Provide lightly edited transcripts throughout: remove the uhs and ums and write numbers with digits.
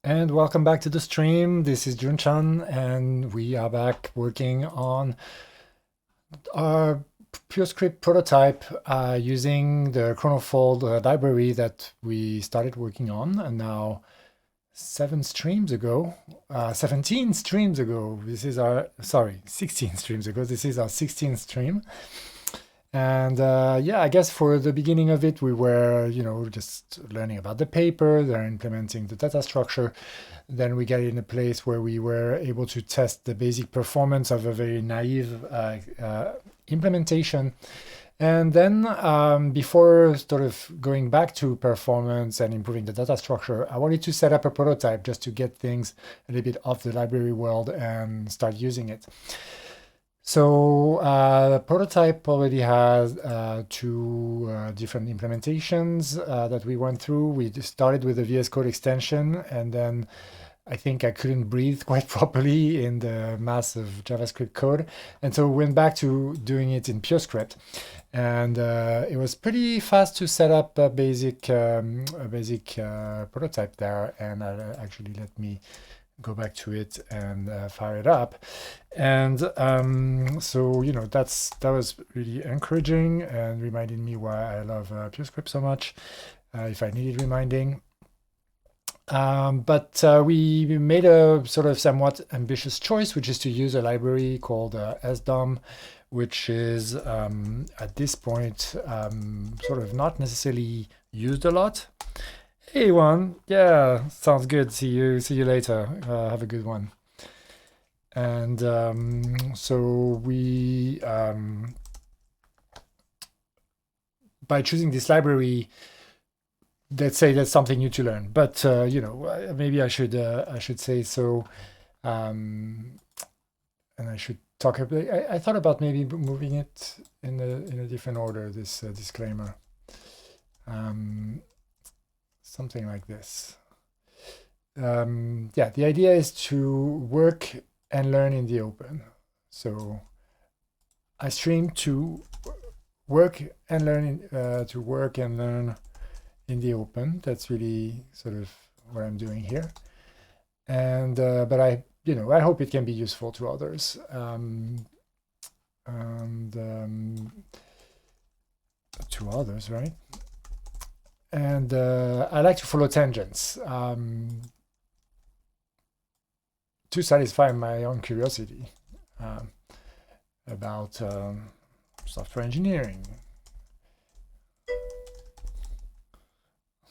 And welcome back to the stream. This is Jun-chan, and we are back working on our Purescript prototype using the Chronofold library that we started working on, and now 17 streams ago, this is our, 16 streams ago, this is our 16th stream. And yeah, I guess for the beginning of it, we were, just learning about the paper, then implementing the data structure. Then we got in a place where we were able to test the basic performance of a very naive implementation. And then before sort of going back to performance and improving the data structure, I wanted to set up a prototype just to get things a little bit off the library world and start using it. So the prototype already has two different implementations that we went through. We just started with the VS Code extension, and then I think I couldn't breathe quite properly in the mass of JavaScript code. And so we went back to doing it in Purescript. And it was pretty fast to set up a basic prototype there. And actually let me go back to it and fire it up. And so, that was really encouraging and reminded me why I love Purescript so much, if I needed reminding. But we made a sort of somewhat ambitious choice, which is to use a library called SDOM, which is at this point sort of not necessarily used a lot. Hey, Juan. Yeah, sounds good. See you later. Have a good one. And so we, by choosing this library, let's say that's something new to learn. But maybe I should say so, and I should talk a bit. I thought about maybe moving it in a different order. This disclaimer. Something like this. Yeah, the idea is to work and learn in the open. So I stream to work and learn in the open. That's really sort of what I'm doing here. And but I hope it can be useful to others. To others, right? And I like to follow tangents to satisfy my own curiosity about software engineering.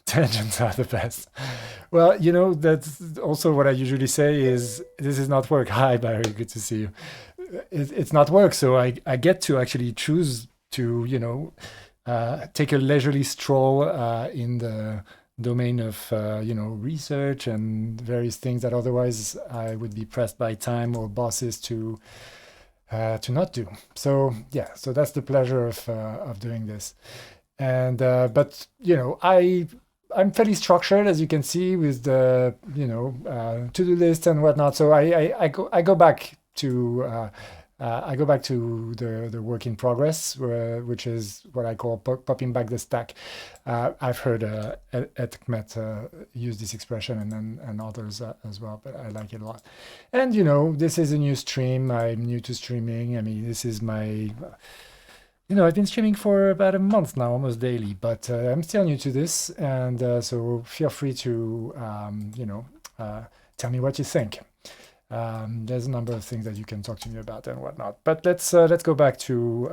Tangents are the best. Well, that's also what I usually say is, this is not work. Hi, Barry, good to see you. It's not work, so I get to actually choose to, take a leisurely stroll in the domain of research and various things that otherwise I would be pressed by time or bosses to not do. So yeah, so that's the pleasure of doing this. And but I'm fairly structured, as you can see, with the to-do list and whatnot. So I go back to the work in progress, which is what I call popping back the stack. I've heard Etmet use this expression, and others as well, but I like it a lot. And this is a new stream. I'm new to streaming. I mean, this is my I've been streaming for about a month now, almost daily, but I'm still new to this, and so feel free to tell me what you think. There's a number of things that you can talk to me about and whatnot. But let's go back to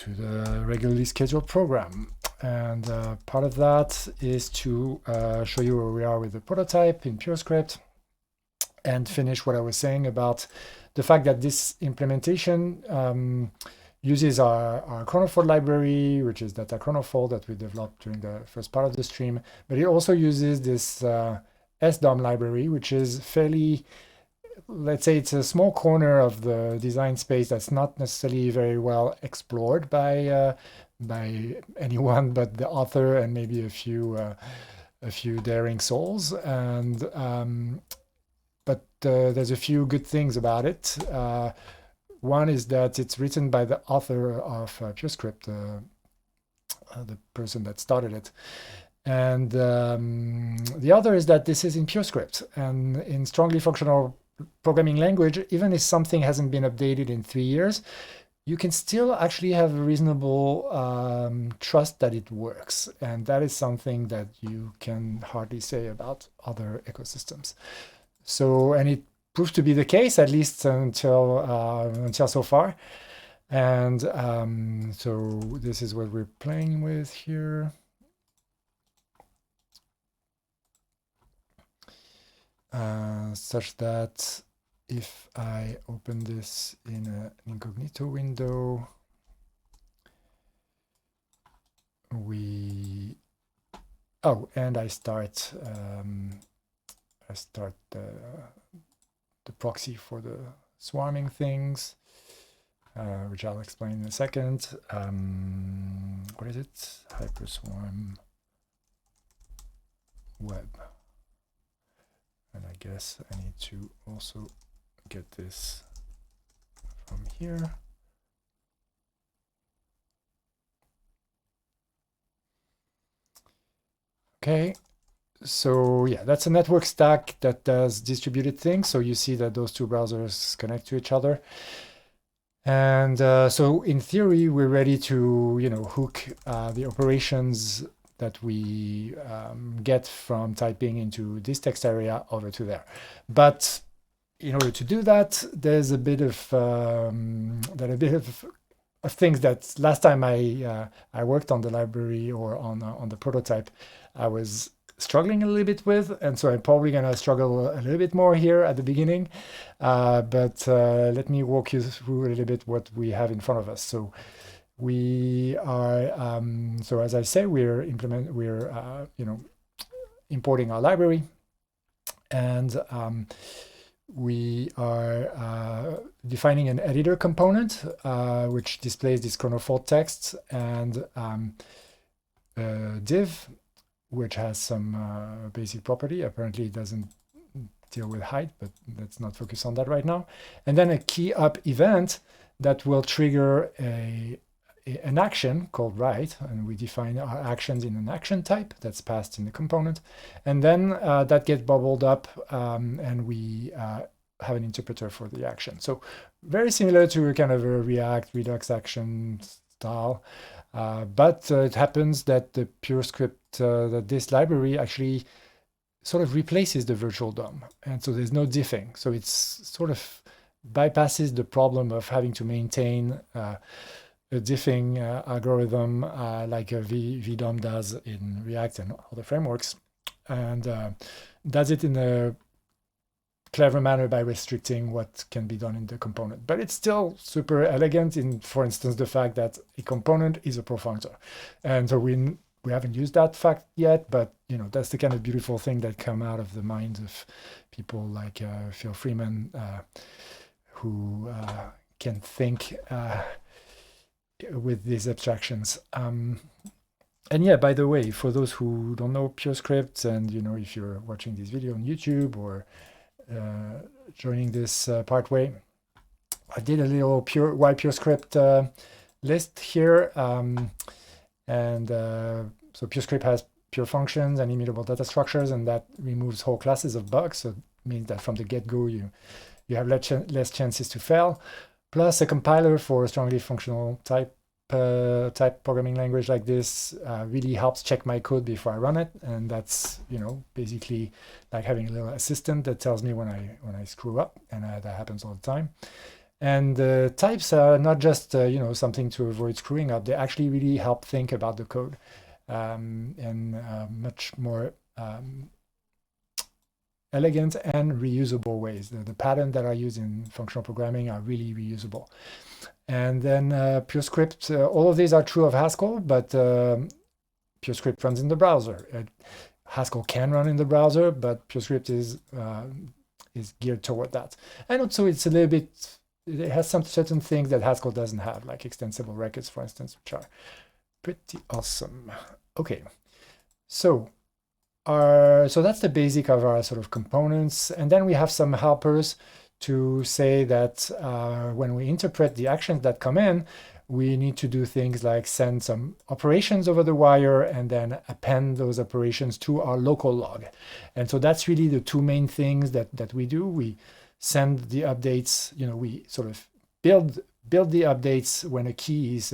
the regularly scheduled program. And part of that is to show you where we are with the prototype in Purescript and finish what I was saying about the fact that this implementation uses our Chronofold library, which is data Chronofold that we developed during the first part of the stream. But it also uses this SDOM library, which is fairly, let's say it's a small corner of the design space that's not necessarily very well explored by anyone but the author and maybe a few daring souls. And but there's a few good things about it. One is that it's written by the author of Purescript, the person that started it. And the other is that this is in Purescript, and in strongly functional programming language, even if something hasn't been updated in 3 years, you can still actually have a reasonable trust that it works. And that is something that you can hardly say about other ecosystems. So, and it proved to be the case, at least until so far. And so this is what we're playing with here. Such that if I open this in an incognito window, and I start the proxy for the swarming things, which I'll explain in a second. What is it? Hyperswarm web. And I guess I need to also get this from here. Okay, so yeah, that's a network stack that does distributed things. So you see that those two browsers connect to each other. And so in theory, we're ready to, hook the operations that we get from typing into this text area over to there. But in order to do that, there's a bit of things that last time I worked on the library or on the prototype, I was struggling a little bit with, and so I'm probably going to struggle a little bit more here at the beginning. But let me walk you through a little bit what we have in front of us. So we are, so as I say, we're importing our library, and we are defining an editor component, which displays this Chronofold text, and div, which has some basic property. Apparently it doesn't deal with height, but let's not focus on that right now. And then a key up event that will trigger an action called write, and we define our actions in an action type that's passed in the component. And then that gets bubbled up, and we have an interpreter for the action. So very similar to a kind of a React Redux action style. But it happens that the Purescript, that this library actually sort of replaces the virtual DOM. And so there's no diffing. So it's sort of bypasses the problem of having to maintain a diffing algorithm like a VDOM does in React and other frameworks, and does it in a clever manner by restricting what can be done in the component. But it's still super elegant in, for instance, the fact that a component is a profunctor. And so we haven't used that fact yet, but that's the kind of beautiful thing that come out of the minds of people like Phil Freeman, who can think with these abstractions. And yeah, by the way, for those who don't know Purescript, and if you're watching this video on YouTube or joining this partway, I did a little why Purescript list here, so Purescript has pure functions and immutable data structures, and that removes whole classes of bugs. So it means that from the get-go you have less chances to fail. Plus a compiler for a strongly functional type programming language like this really helps check my code before I run it, and that's basically like having a little assistant that tells me when I screw up, and that happens all the time. And the types are not just something to avoid screwing up; they actually really help think about the code in much more elegant and reusable ways. The patterns that are used in functional programming are really reusable. And then Purescript, all of these are true of Haskell, but Purescript runs in the browser. Haskell can run in the browser, but Purescript is geared toward that. And also it's a little bit, it has some certain things that Haskell doesn't have, like extensible records, for instance, which are pretty awesome. Okay, so that's the basic of our sort of components. And then we have some helpers to say that when we interpret the actions that come in, we need to do things like send some operations over the wire and then append those operations to our local log. And so that's really the two main things that we do. We send the updates, we sort of build the updates when a key is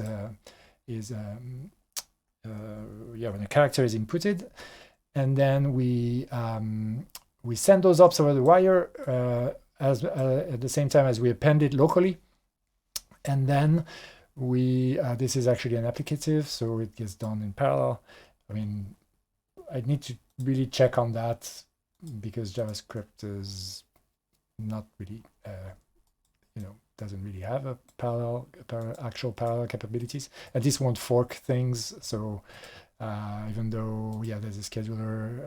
when a character is inputted, and then we send those ops over the wire at the same time as we append it locally, and then we this is actually an applicative, so it gets done in parallel. I mean, I need to really check on that because JavaScript is not really doesn't really have a actual parallel capabilities, and this won't fork things. So even though there's a scheduler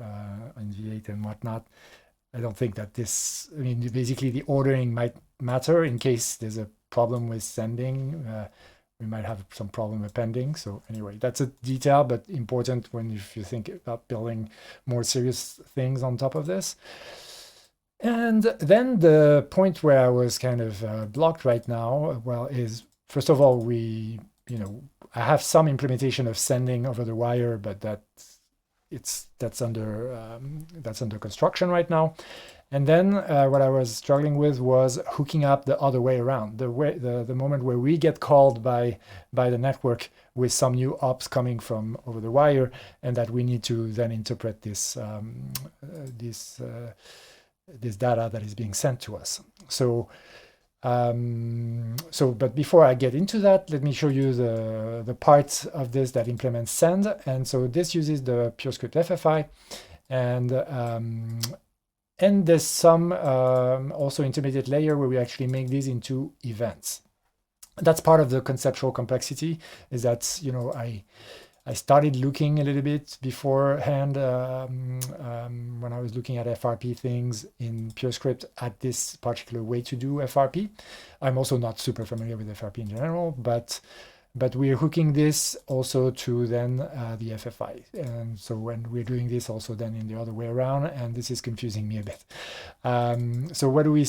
in V8 and whatnot, I don't think that this, I mean, basically the ordering might matter in case there's a problem with sending. We might have some problem appending. So anyway, that's a detail, but important if you think about building more serious things on top of this. And then the point where I was kind of blocked right now, well, is first of all, I have some implementation of sending over the wire, but that's under construction right now. And then what I was struggling with was hooking up the other way around, the moment where we get called by the network with some new ops coming from over the wire, and that we need to then interpret this data that is being sent to us. So, but before I get into that, let me show you the part of this that implements send. And so this uses the Purescript FFI, and there's some also intermediate layer where we actually make these into events. That's part of the conceptual complexity, is that I started looking a little bit beforehand when I was looking at FRP things in Purescript at this particular way to do FRP. I'm also not super familiar with FRP in general, but we're hooking this also to then the FFI. And so when we're doing this also then in the other way around, and this is confusing me a bit. So what do we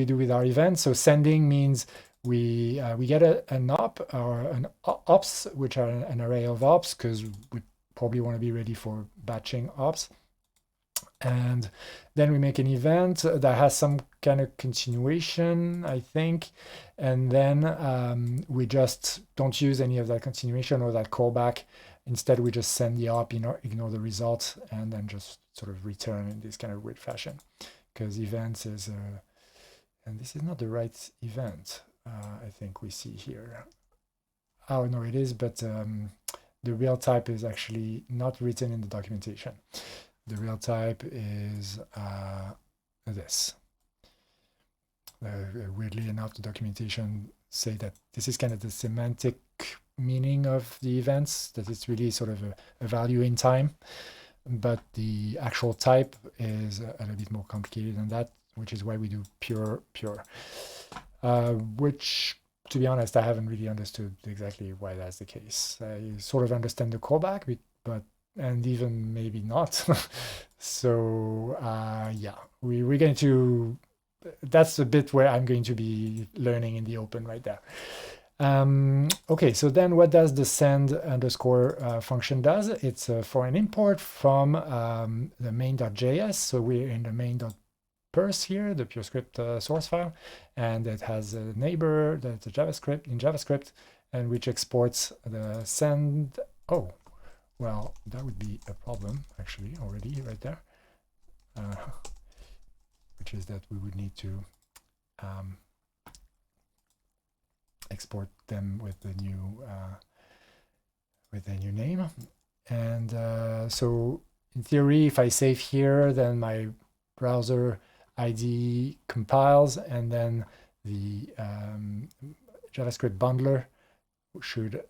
do with our events? So sending means we get an op or an ops, which are an array of ops, because we probably want to be ready for batching ops. And then we make an event that has some kind of continuation, I think. And then we just don't use any of that continuation or that callback. Instead, we just send the op, ignore the result, and then just sort of return in this kind of weird fashion. Because events is, and this is not the right event. I think we see here. Oh, no, it is, but the real type is actually not written in the documentation. The real type is this. Weirdly enough, the documentation say that this is kind of the semantic meaning of the events, that it's really sort of a value in time. But the actual type is a little bit more complicated than that, which is why we do pure. Which, to be honest, I haven't really understood exactly why that's the case. I sort of understand the callback, and even maybe not. So we're going to, that's a bit where I'm going to be learning in the open right there. Okay, so then what does the send underscore function does? It's for an import from the main.js. So we're in the main.pers here, the Purescript source file, and it has a neighbor that's a JavaScript, and which exports the send. Oh, well, that would be a problem actually already right there, which is that we would need to export them with the new name. And so in theory, if I save here, then my browser ID compiles, and then the JavaScript bundler should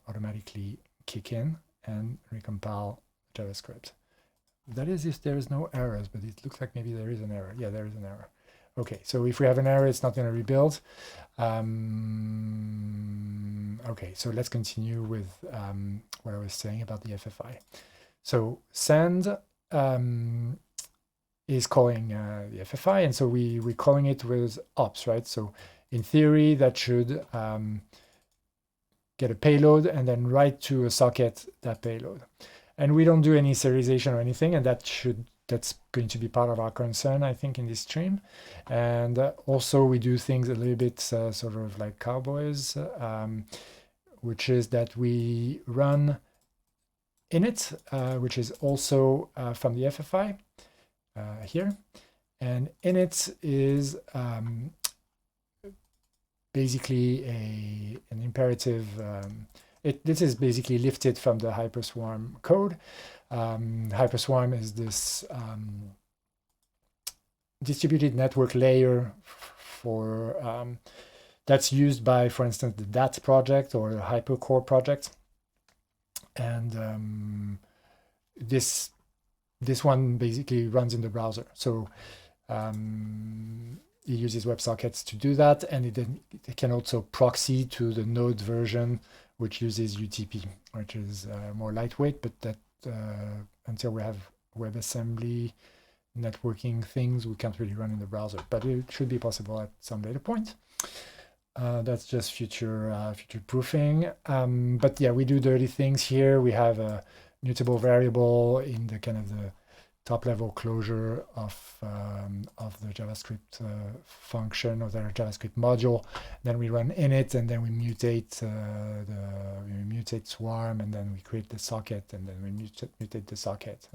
automatically kick in and recompile JavaScript. That is if there is no errors, but it looks like maybe there is an error. Yeah, there is an error. Okay, so if we have an error, it's not going to rebuild. Okay, so let's continue with what I was saying about the FFI. So send is calling the FFI, and so we're calling it with ops, right? So in theory, that should get a payload and then write to a socket that payload. And we don't do any serialization or anything, and that's going to be part of our concern, I think, in this stream. And also we do things a little bit sort of like cowboys, which is that we run init, which is also from the FFI here. And init is basically an imperative. This is basically lifted from the Hyperswarm code. Hyperswarm is this distributed network layer for that's used by, for instance, the DAT project or the Hypercore project. And this one basically runs in the browser. So it uses WebSockets to do that, and it can also proxy to the Node version, which uses UTP, which is more lightweight, but that until we have WebAssembly networking things, we can't really run in the browser. But it should be possible at some later point. That's just future proofing. But yeah, we do dirty things here. We have a mutable variable in the kind of the top level closure of the JavaScript function of the JavaScript module. Then we run init, and then we mutate swarm, and then we create the socket, and then we mutate the socket.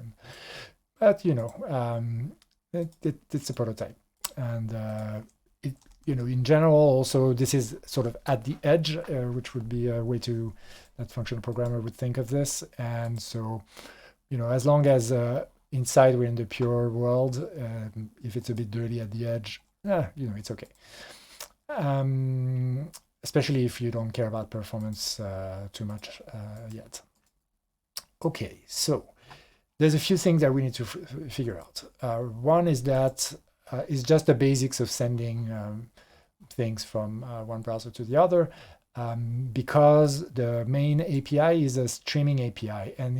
But it's a prototype, and in general, also this is sort of at the edge, which would be a way that functional programmer would think of this. And so, as long as inside we're in the pure world, if it's a bit dirty at the edge, it's okay. Especially if you don't care about performance too much yet. Okay, so there's a few things that we need to figure out. One is that it's just the basics of sending things from one browser to the other, because the main API is a streaming API, and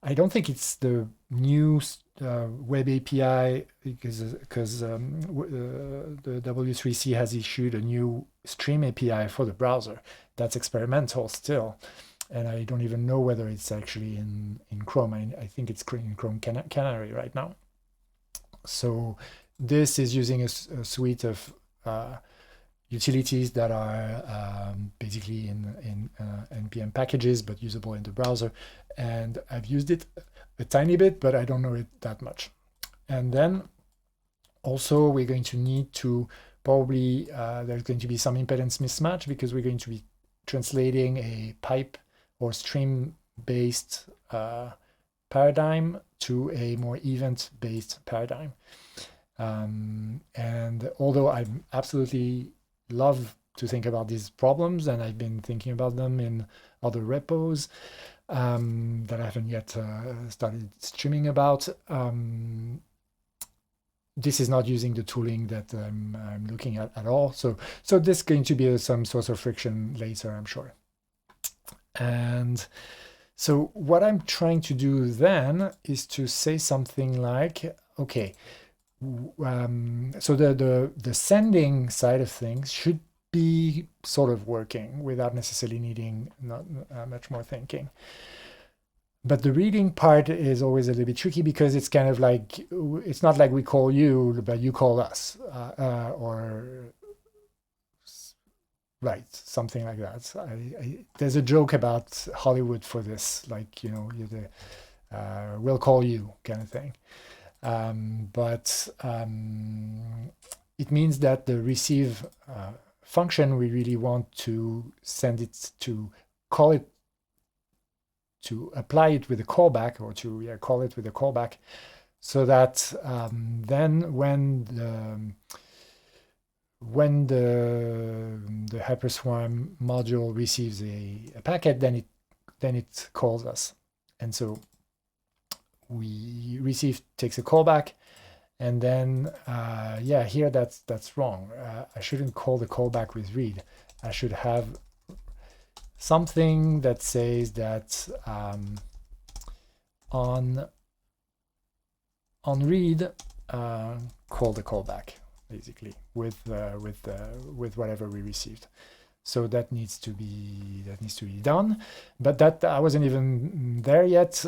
I don't think it's the new web API because the W3C has issued a new stream API for the browser. That's experimental still, and I don't even know whether it's actually in Chrome. I think it's in Chrome Canary right now. So this is using a suite of utilities that are basically in NPM packages, but usable in the browser. And I've used it a tiny bit, but I don't know it that much. And then also we're going to need to probably, there's going to be some impedance mismatch, because we're going to be translating a pipe or stream-based paradigm to a more event-based paradigm. And although I absolutely love to think about these problems, and I've been thinking about them in other repos that I haven't yet started streaming about, this is not using the tooling that I'm looking at all. So this is going to be some source of friction later, I'm sure. And so what I'm trying to do then is to say something like, okay, so the sending side of things should be sort of working without necessarily needing much more thinking. But the reading part is always a little bit tricky, because it's kind of like, it's not like we call you, but you call us, or right, something like that. There's a joke about Hollywood for this, like, we'll call you kind of thing. But it means that the receive function, we really want to send it to call it, to apply it with a callback, or to call it with a callback, so that then when the Hyperswarm module receives a packet, then it calls us. And so we receive takes a callback, and then here that's wrong. I shouldn't call the callback with read. I should have something that says that on read, call the callback, basically with whatever we received. So that needs to be done. But that I wasn't even there yet.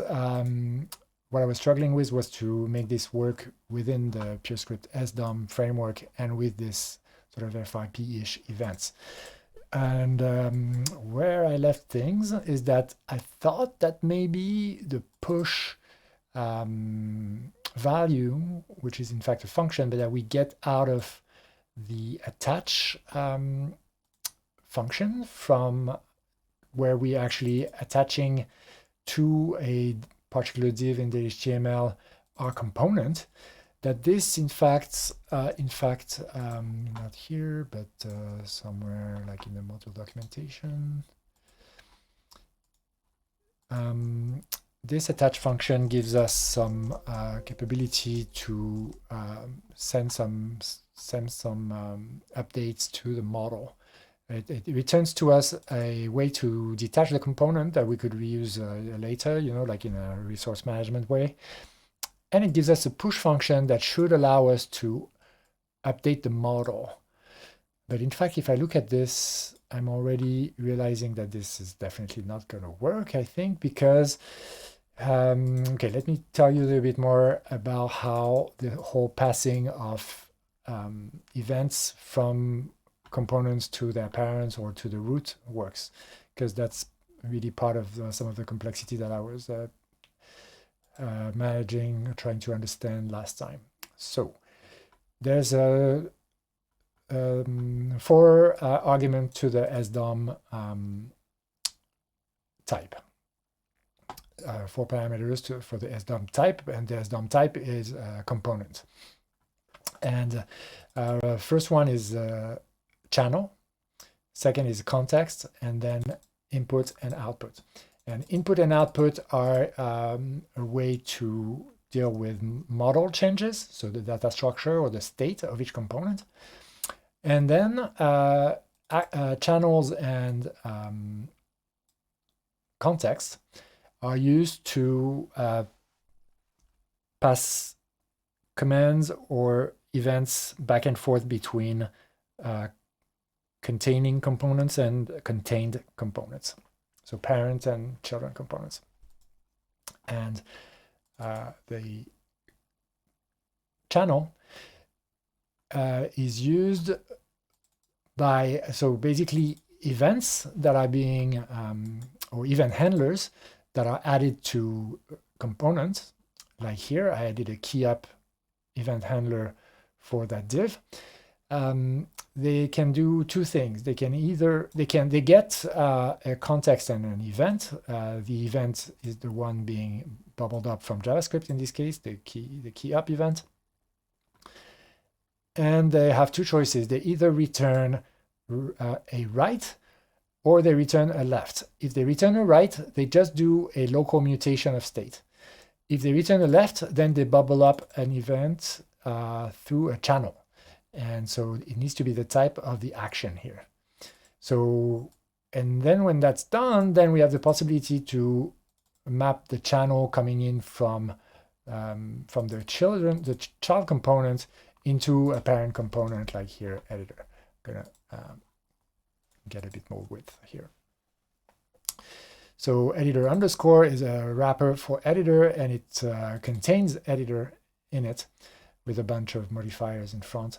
What I was struggling with was to make this work within the Purescript SDOM framework and with this sort of FIP-ish events. And where I left things is that I thought that maybe the push value, which is in fact a function, but that we get out of the attach function from where we actually attaching to a particular div in the HTML our component, that this in fact not here, but somewhere like in the module documentation, this attach function gives us some capability to send some updates to the model. It returns to us a way to detach the component that we could reuse later, you know, like in a resource management way. And it gives us a push function that should allow us to update the model. But in fact, if I look at this, I'm already realizing that this is definitely not going to work, I think, because, okay, let me tell you a little bit more about how the whole passing of events from components to their parents or to the root works, because that's really part of some of the complexity that I was managing, trying to understand last time. So there's a 4 argument to the SDOM type. 4 parameters for the SDOM type, and the SDOM type is a component. And first one is channel, second is context, and then input and output. And input and output are a way to deal with model changes, so the data structure or the state of each component. And then channels and context are used to pass commands or events back and forth between containing components and contained components. So parent and children components. And the channel is used by, so basically events that are being, or event handlers that are added to components. Like here, I added a key up event handler for that div. They can do 2 things. They can either, they get a context and an event. The event is the one being bubbled up from JavaScript, in this case, the key up event. And they have 2 choices. They either return a right or they return a left. If they return a right, they just do a local mutation of state. If they return a left, then they bubble up an event through a channel. And so it needs to be the type of the action here. So, and then when that's done, then we have the possibility to map the channel coming in from the child component into a parent component, like here, editor. I'm gonna get a bit more width here. So editor underscore is a wrapper for editor, and it contains editor in it, with a bunch of modifiers in front.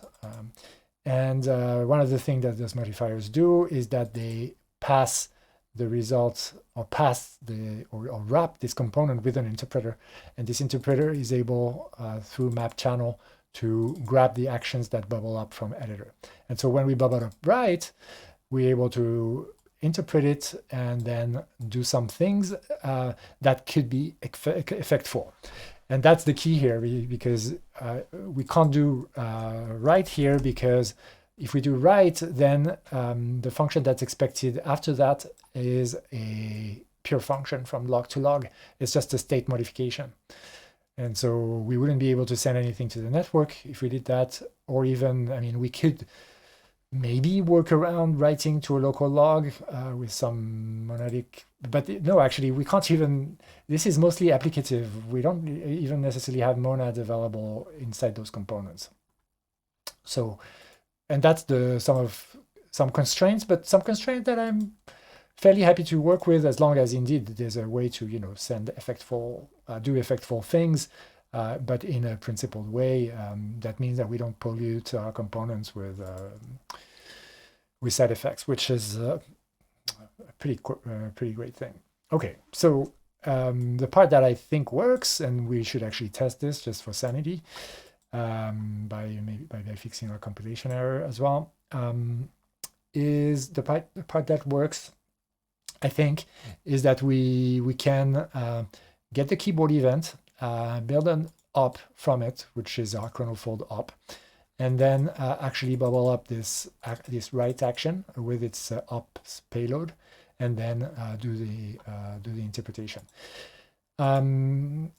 And one of the things that those modifiers do is that they pass the results, or or wrap this component with an interpreter. And this interpreter is able, through map channel, to grab the actions that bubble up from editor. And so when we bubble up right, we're able to interpret it and then do some things that could be effectful. And that's the key here, because we can't do right here, because if we do right, then the function that's expected after that is a pure function from log to log. It's just a state modification. And so we wouldn't be able to send anything to the network if we did that, or even, I mean, we could maybe work around writing to a local log with some monadic, but no, actually we can't even, this is mostly applicative. We don't even necessarily have monads available inside those components. So, and that's some of some constraints, but some constraints that I'm fairly happy to work with, as long as indeed there's a way to, send effectful, do effectful things, but in a principled way. That means that we don't pollute our components with side effects, which is a pretty great thing. Okay, so the part that I think works, and we should actually test this just for sanity, by fixing our compilation error as well, is the part that works, I think, is that we can get the keyboard event, build an op from it, which is our Chronofold op, and then actually bubble up this write action with its ops payload, and then do the interpretation.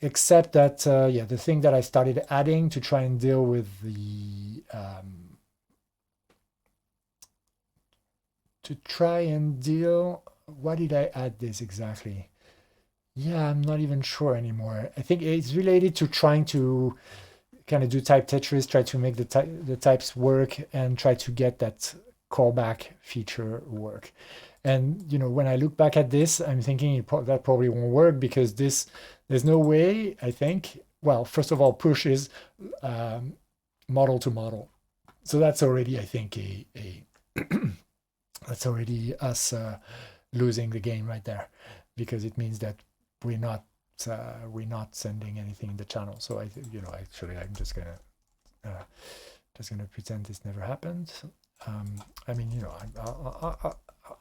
Except that the thing that I started adding to try and deal with the what did I add this exactly? Yeah, I'm not even sure anymore. I think it's related to trying to kind of do type Tetris, try to make the types work, and try to get that callback feature work. And when I look back at this, I'm thinking that probably won't work, because there's no way, I think. Well, first of all, push is model to model, so that's already, I think, that's already us losing the game right there, because it means that we're not sending anything in the channel. So actually, I'm just gonna pretend this never happened. I mean,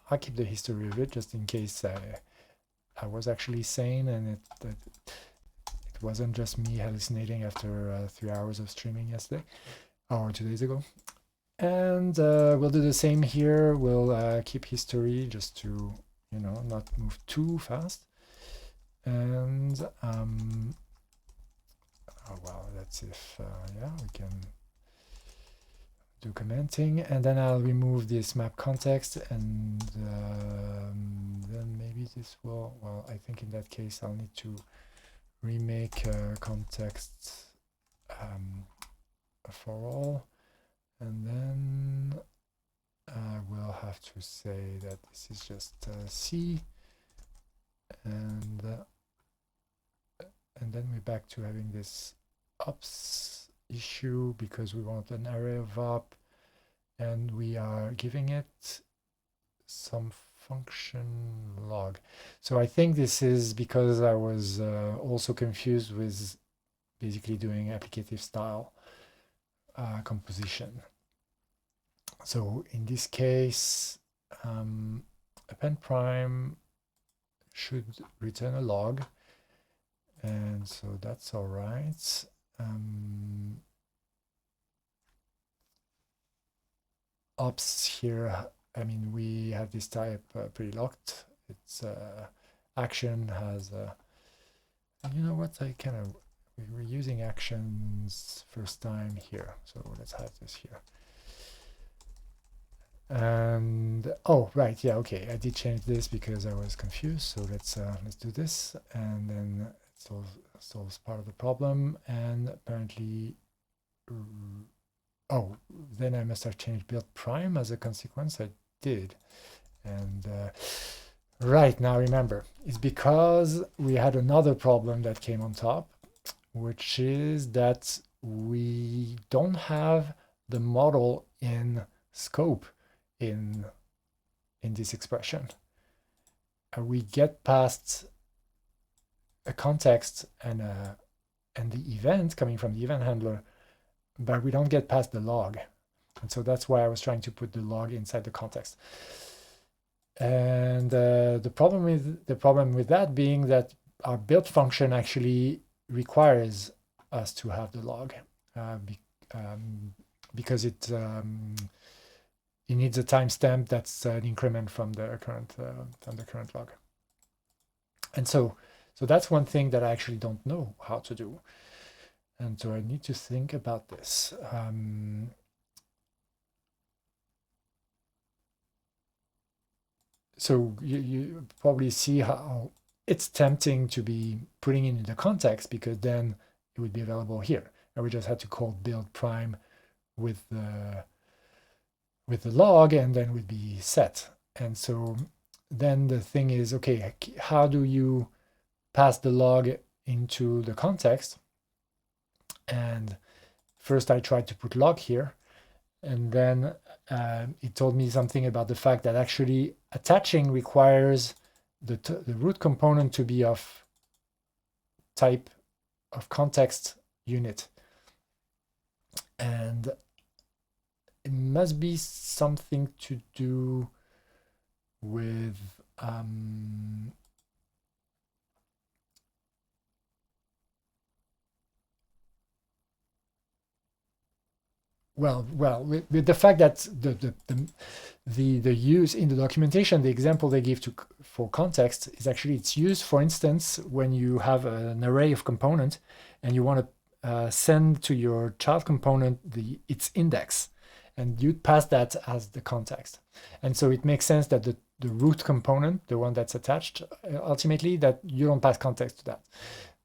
I keep the history of it just in case I was actually sane, and it wasn't just me hallucinating after 3 hours of streaming yesterday or 2 days ago. And we'll do the same here. We'll keep history just to not move too fast. And oh well, let's see if we can do commenting, and then I'll remove this map context, and then maybe this will, well, I think in that case I'll need to remake context for all, and then I will have to say that this is just C, and then we're back to having this ops issue, because we want an array of op, and we are giving it some function log. So I think this is because I was also confused with basically doing applicative style composition. So in this case, append prime should return a log, and so that's all right. Ops here, I mean, we have this type pretty locked. It's action has you know what, we were using actions first time here, so let's have this here. And oh right, yeah, okay, I did change this because I was confused, so let's do this, and then it solves part of the problem. And apparently oh, then I must have changed build prime as a consequence. I did. And right, now remember, it's because we had another problem that came on top, which is that we don't have the model in scope in this expression. We get past a context and the event coming from the event handler, but we don't get past the log. And so that's why I was trying to put the log inside the context. And the problem with that being that our build function actually requires us to have the log, because it needs a timestamp that's an increment from the current log. And so that's one thing that I actually don't know how to do. And so I need to think about this. So you probably see how it's tempting to be putting it in the context, because then it would be available here. And we just had to call build prime with the with the log, and then would be set. And so then the thing is, okay, how do you pass the log into the context? And first I tried to put log here, and then it told me something about the fact that actually attaching requires the root component to be of type of context unit. And it must be something to do with with the fact that the use in the documentation, the example they give for context is actually it's used, for instance, when you have an array of component and you want to send to your child component its index, and you'd pass that as the context. And so it makes sense that the root component, the one that's attached, ultimately, that you don't pass context to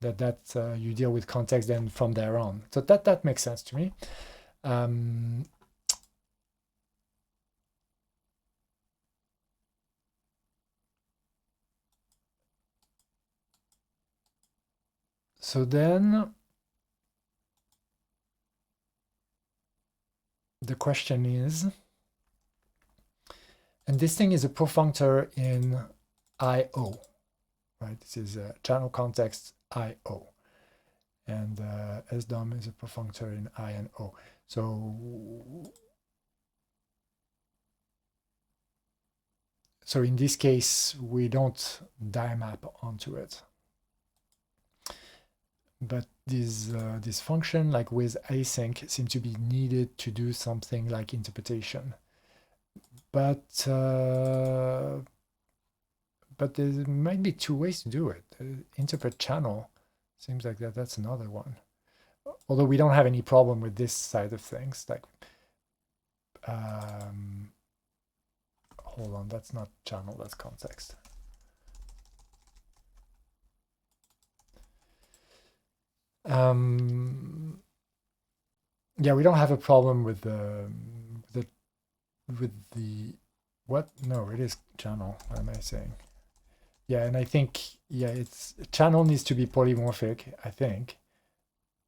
that you deal with context then from there on. So that makes sense to me. So then the question is, and this thing is a perfunctor in I/O, right? This is a channel context I/O, and SDOM is a perfunctor in I and O. So in this case, we don't die-map onto it. But this function, like with async, seems to be needed to do something like interpretation. But there might be two ways to do it. Interpret channel seems like that's another one. Although we don't have any problem with this side of things. Like, hold on, that's not channel, that's context. Yeah, we don't have a problem with the what? No, it is channel. What am I saying? Yeah, and I think it's channel needs to be polymorphic. I think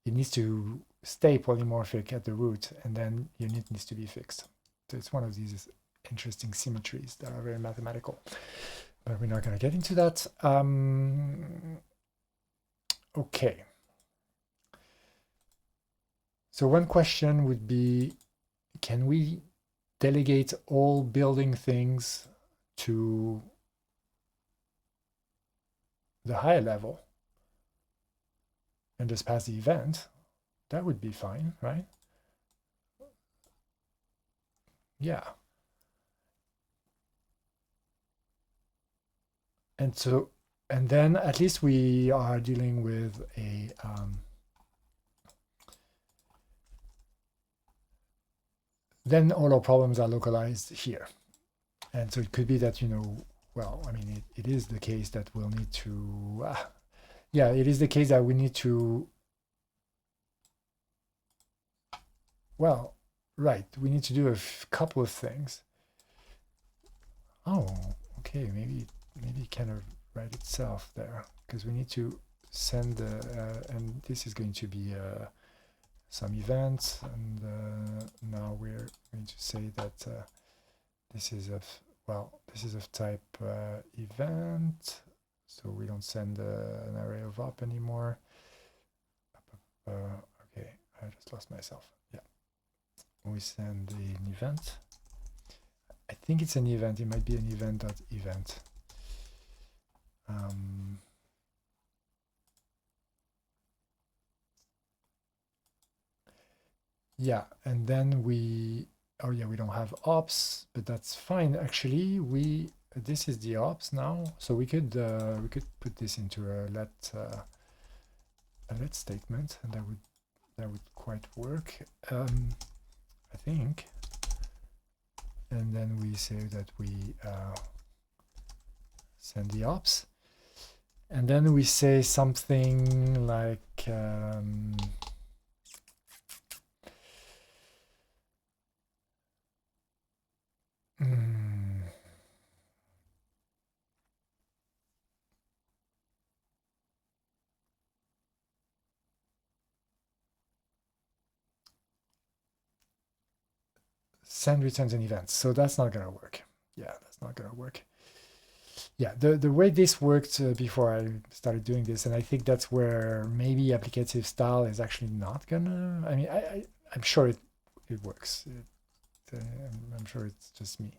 it needs to stay polymorphic at the root, and then unit needs to be fixed. So it's one of these interesting symmetries that are very mathematical, but we're not going to get into that. Okay. So one question would be, can we delegate all building things to the higher level and just pass the event? That would be fine, right? Yeah. And so, and then at least we are dealing with a then all our problems are localized here. And so it could be that, well, I mean, it is the case that we'll need to, yeah, it is the case that we need to, well, right, we need to do a couple of things. Oh, okay, maybe it kind of write itself there, because we need to send the, and this is going to be some event, and now we're going to say that this is of type event, so we don't send an array of up anymore. Okay, I just lost myself. Yeah, we send an event. I think it's an event. It might be an event.event. Yeah, and then we don't have ops, but that's fine. Actually, this is the ops now, so we could put this into a let statement, and that would quite work, I think. And then we say that we send the ops, and then we say something like send returns an event. So that's not going to work. Yeah, that's not going to work. Yeah, the way this worked before I started doing this, and I think that's where maybe applicative style is actually not gonna. I mean, I'm sure it works. I'm sure it's just me.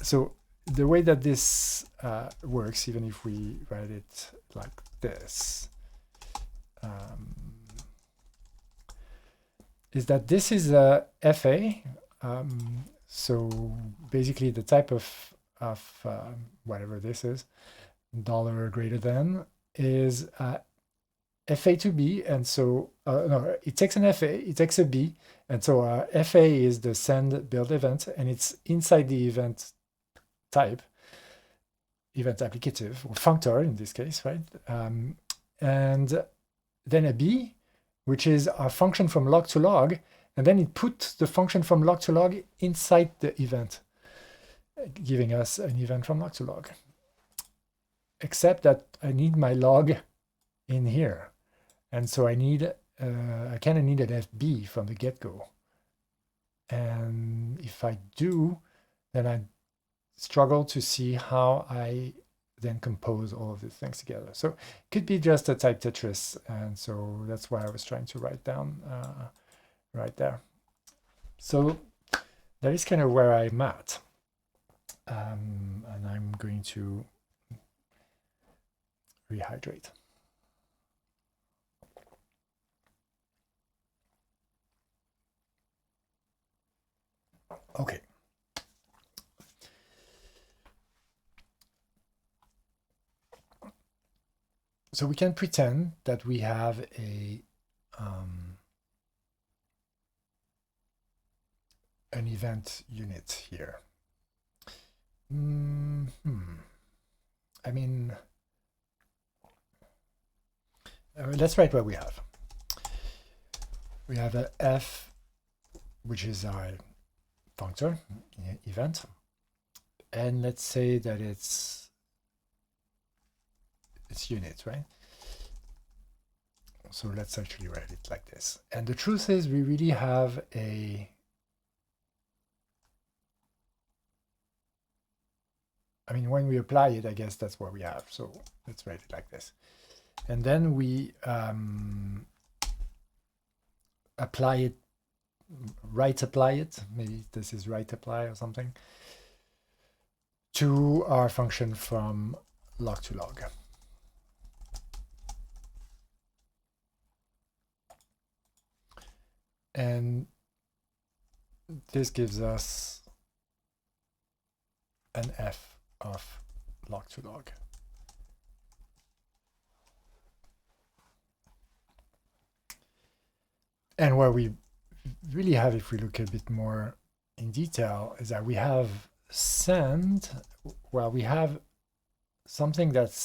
So the way that this works, even if we write it like this, is that this is a FA. So basically the type of whatever this is, dollar greater than, is FA to B, and so no, it takes an FA, it takes a B, and so FA is the send build event, and it's inside the event type, event applicative, or functor in this case, right? And then a B, which is a function from log to log, and then it puts the function from log to log inside the event, giving us an event from log to log. Except that I need my log in here. And so I need, I kind of need an FB from the get-go. And if I do, then I struggle to see how I then compose all of these things together. So it could be just a type Tetris. And so that's why I was trying to write down right there. So that is kind of where I'm at. And I'm going to rehydrate. Okay. So we can pretend that we have a an event unit here. I mean, let's write what we have. We have a F, which is our functor event, and let's say that it's unit, right? So let's actually write it like this. And the truth is, we really have a I mean, when we apply it, I guess that's what we have. So let's write it like this. And then we apply it, apply it, maybe this is apply or something, to our function from log to log. And this gives us an F of log to log. And what we really have, if we look a bit more in detail, is that we have send, well, we have something that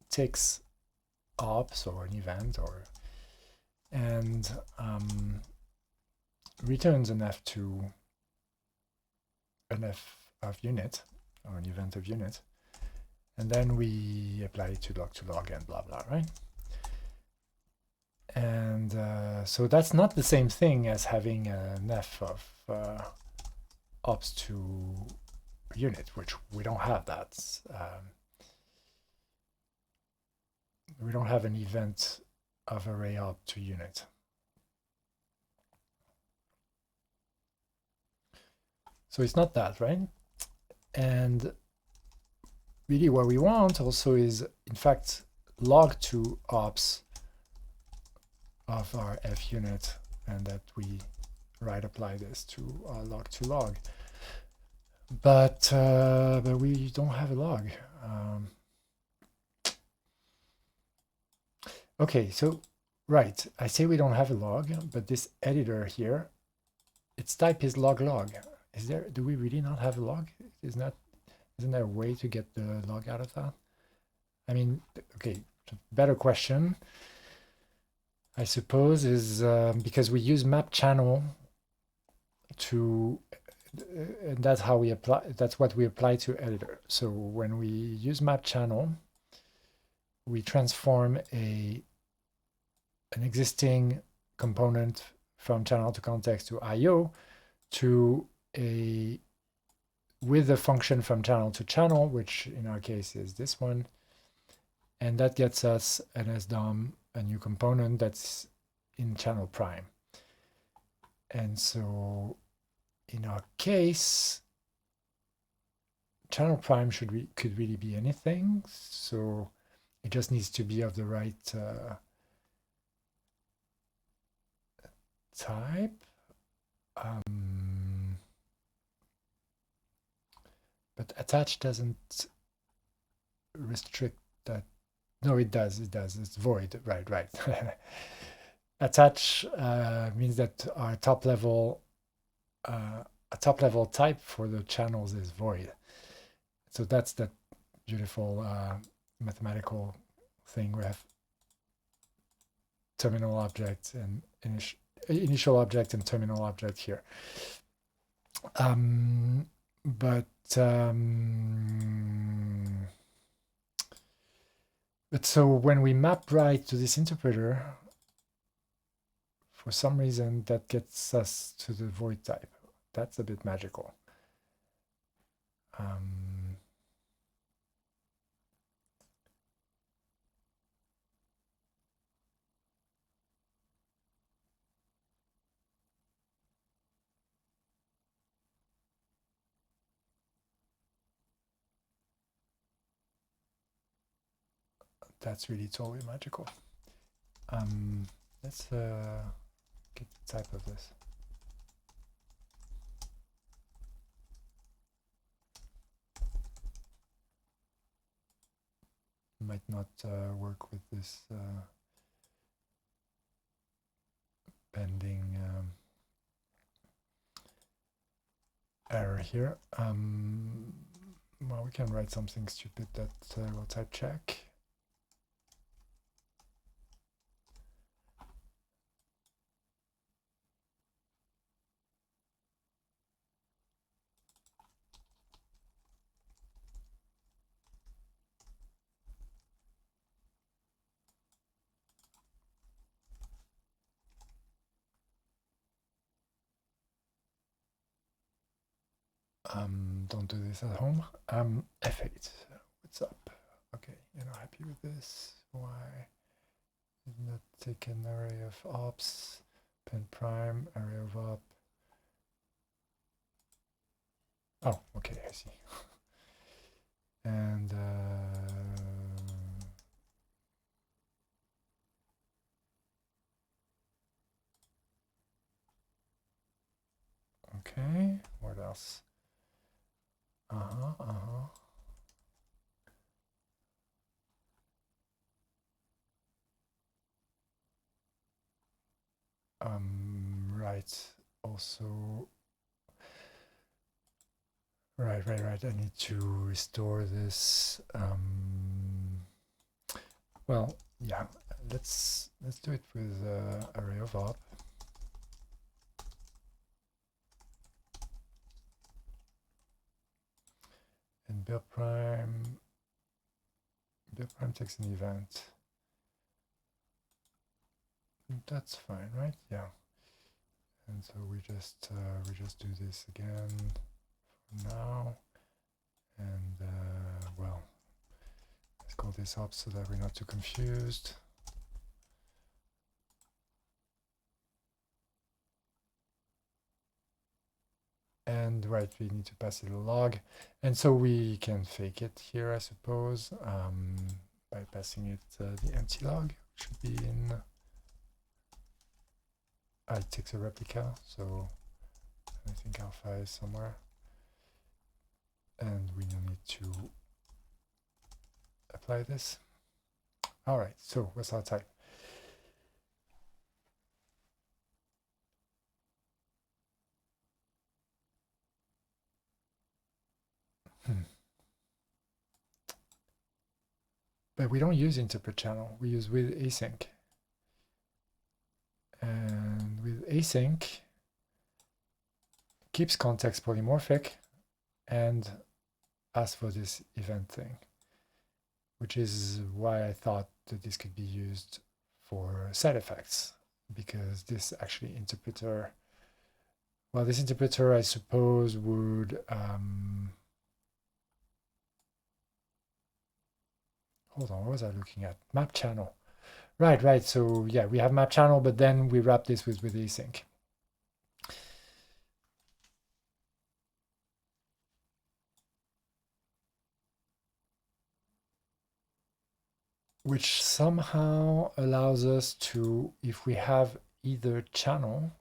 takes ops or an event and returns an F of unit, or an event of unit, and then we apply it to log and blah blah, right? And so that's not the same thing as having an F of ops to unit, which we don't have that. We don't have an event of array op to unit. So it's not that, right? And really what we want also is, in fact, log to ops of our F unit, and that we apply this to log to log. But we don't have a log. Okay, so right, I say we don't have a log, but this editor here, its type is log. Do we really not have a log? Isn't there a way to get the log out of that? I mean, okay, better question, I suppose, is because we use map channel to, and that's how we apply, that's what we apply to editor. So when we use map channel, we transform an existing component from channel to context to IO to a with the function from channel to channel, which in our case is this one. And that gets us an SDOM, a new component that's in channel prime. And so in our case, channel prime could really be anything. So it just needs to be of the right type. But attach doesn't restrict that. No, it does. It's void. Right. Attach means that our top level type for the channels is void. So that's that beautiful mathematical thing. We have terminal object and initial object and terminal object here. But so when we map right to this interpreter, for some reason that gets us to the void type. That's a bit magical. That's really totally magical. Let's get the type of this. Might not work with this pending error here. Well, we can write something stupid that will type check. Don't do this at home. F8. What's up? Okay, you're not happy with this. Why? Did not take an array of ops, pen prime, array of op. Oh, okay, I see. And okay, what else? Right. Also, right. I need to restore this. Well, yeah. Let's do it with array of op. And build prime takes an event. That's fine, right? Yeah. And so we just do this again for now. And well, let's call this up so that we're not too confused. And right, we need to pass it a log. And so we can fake it here, I suppose, by passing it the empty log. Should be in. It takes a replica, so I think alpha is somewhere. And we need to apply this. All right, so what's our type? But we don't use interpret channel, we use with async. And with async, keeps context polymorphic and asks for this event thing, which is why I thought that this could be used for side effects. because this actually interpreter, well, this interpreter, I suppose, would, hold on, what was I looking at? Map channel. Right. So yeah, we have map channel, but then we wrap this with async. Which somehow allows us to, if we have either channel,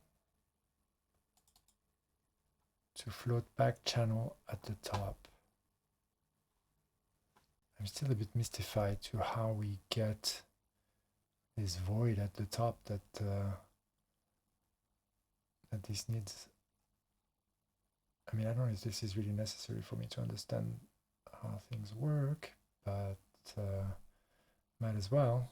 to float back channel at the top. I'm still a bit mystified to how we get this void at the top that that this needs. I mean, I don't know if this is really necessary for me to understand how things work, but might as well.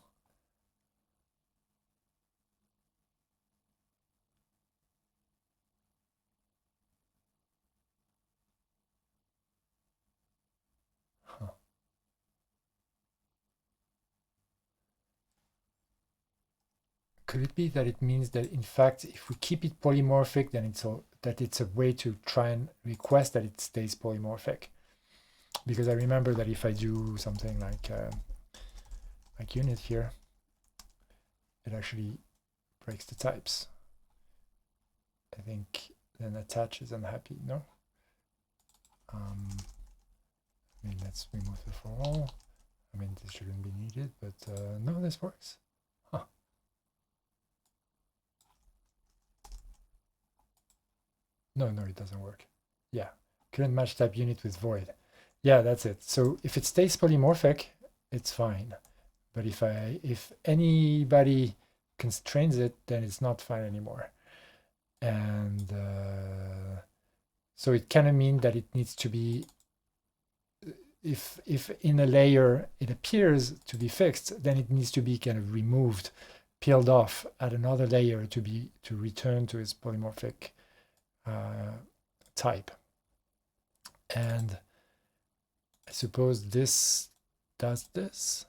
Huh. Could it be that it means that, in fact, if we keep it polymorphic, then it's a way to try and request that it stays polymorphic? Because I remember that if I do something like unit here, it actually breaks the types. I think then attach is unhappy. No. I mean, let's remove the for all. I mean, this shouldn't be needed, but no, this works. Huh. No, it doesn't work. Yeah, current match type unit with void. Yeah, that's it. So if it stays polymorphic, it's fine. But if anybody constrains it, then it's not fine anymore. And so it kind of means that it needs to be, if in a layer it appears to be fixed, then it needs to be kind of removed, peeled off at another layer to return to its polymorphic type. And I suppose this does this.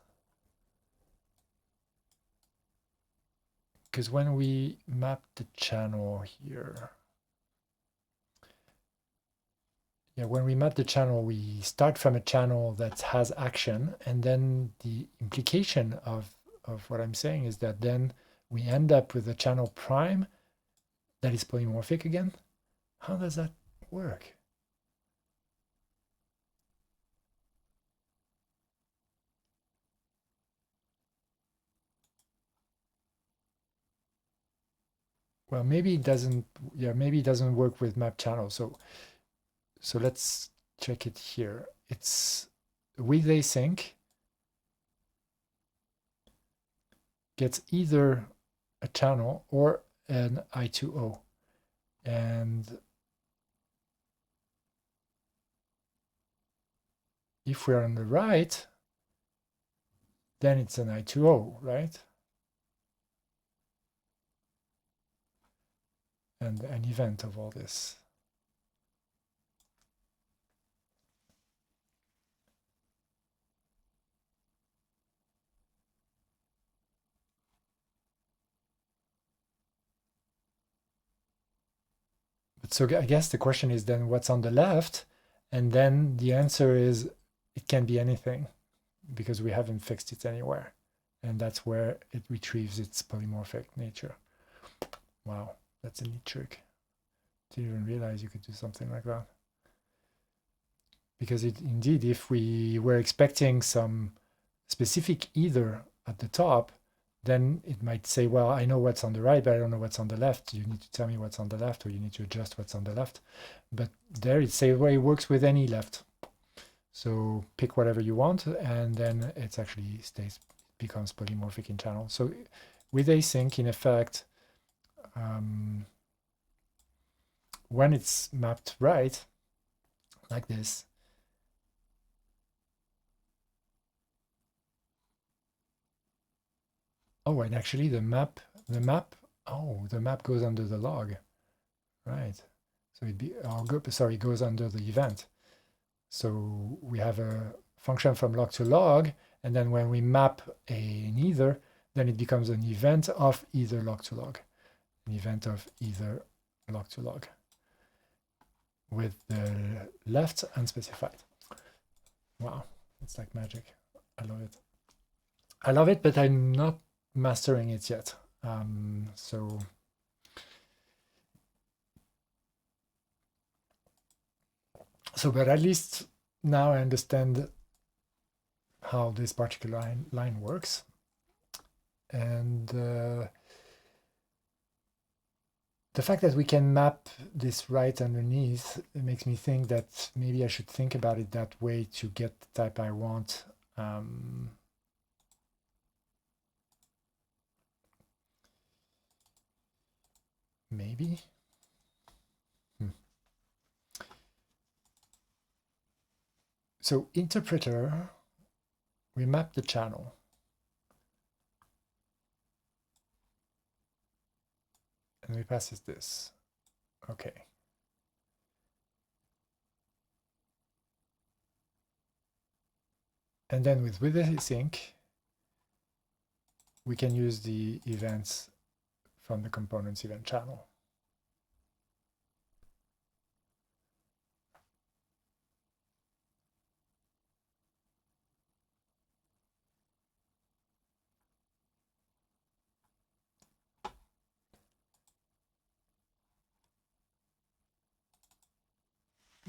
Because when we map the channel here, when we map the channel, we start from a channel that has action, and then the implication of what I'm saying is that then we end up with a channel prime that is polymorphic again. How does that work? Well, maybe it doesn't. Yeah, maybe it doesn't work with map channel. So let's check it here. It's with async gets either a channel or an I2O, and if we're on the right, then it's an I2O, right? And an event of all this. But so I guess the question is then what's on the left? And then the answer is it can be anything because we haven't fixed it anywhere. And that's where it retrieves its polymorphic nature. Wow, that's a neat trick. Didn't even realize you could do something like that. Because indeed, if we were expecting some specific either at the top, then it might say, well, I know what's on the right, but I don't know what's on the left. You need to tell me what's on the left, or you need to adjust what's on the left. But there it says, well, it works with any left. So pick whatever you want, and then it actually becomes polymorphic in channel. So with async, in effect, when it's mapped right, like this, oh, and actually the map goes under the log, right? So it goes under the event. So we have a function from log to log, and then when we map an either, then it becomes an event of either log to log, an event of either log to log, with the left unspecified. Wow, it's like magic. I love it. I love it, but I'm not mastering it yet. But at least now I understand how this particular line works. And the fact that we can map this right underneath, it makes me think that maybe I should think about it that way to get the type I want. Maybe. So interpreter, we map the channel. And we pass this. Okay. And then with async, we can use the events from the components event channel.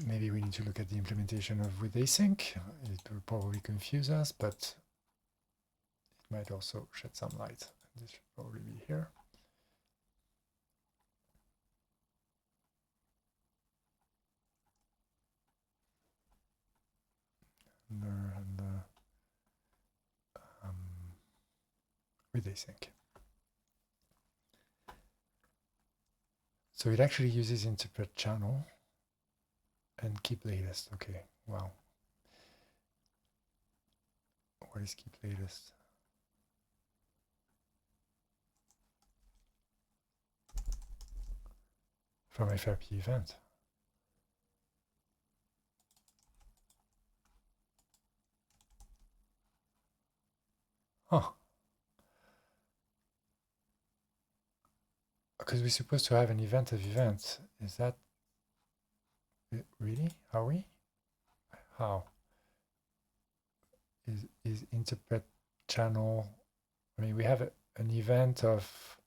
Maybe we need to look at the implementation of with async. It will probably confuse us, but it might also shed some light. This should probably be here. And with async. So it actually uses interpret channel and keep latest. Okay, wow. What is keep latest? From FRP event. Huh. Because we're supposed to have an event of events. Is that really? Are we? How? Is interpret channel? I mean, we have an event of.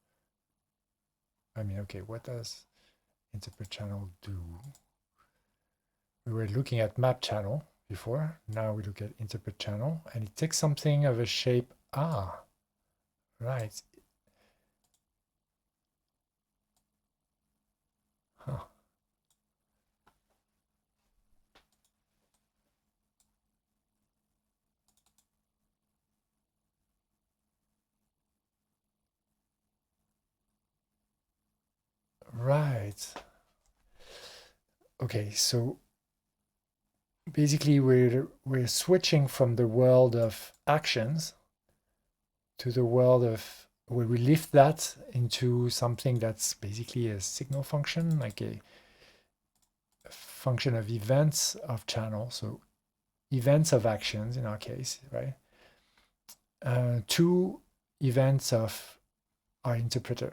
I mean, okay, what does interpret channel do? We were looking at map channel before. Now we look at interpret channel, and it takes something of a shape. Ah, right. Huh. Right. Okay, so basically we're switching from the world of actions to the world of where we lift that into something that's basically a signal function, like a function of events of channel, so events of actions in our case, right? To events of our interpreter.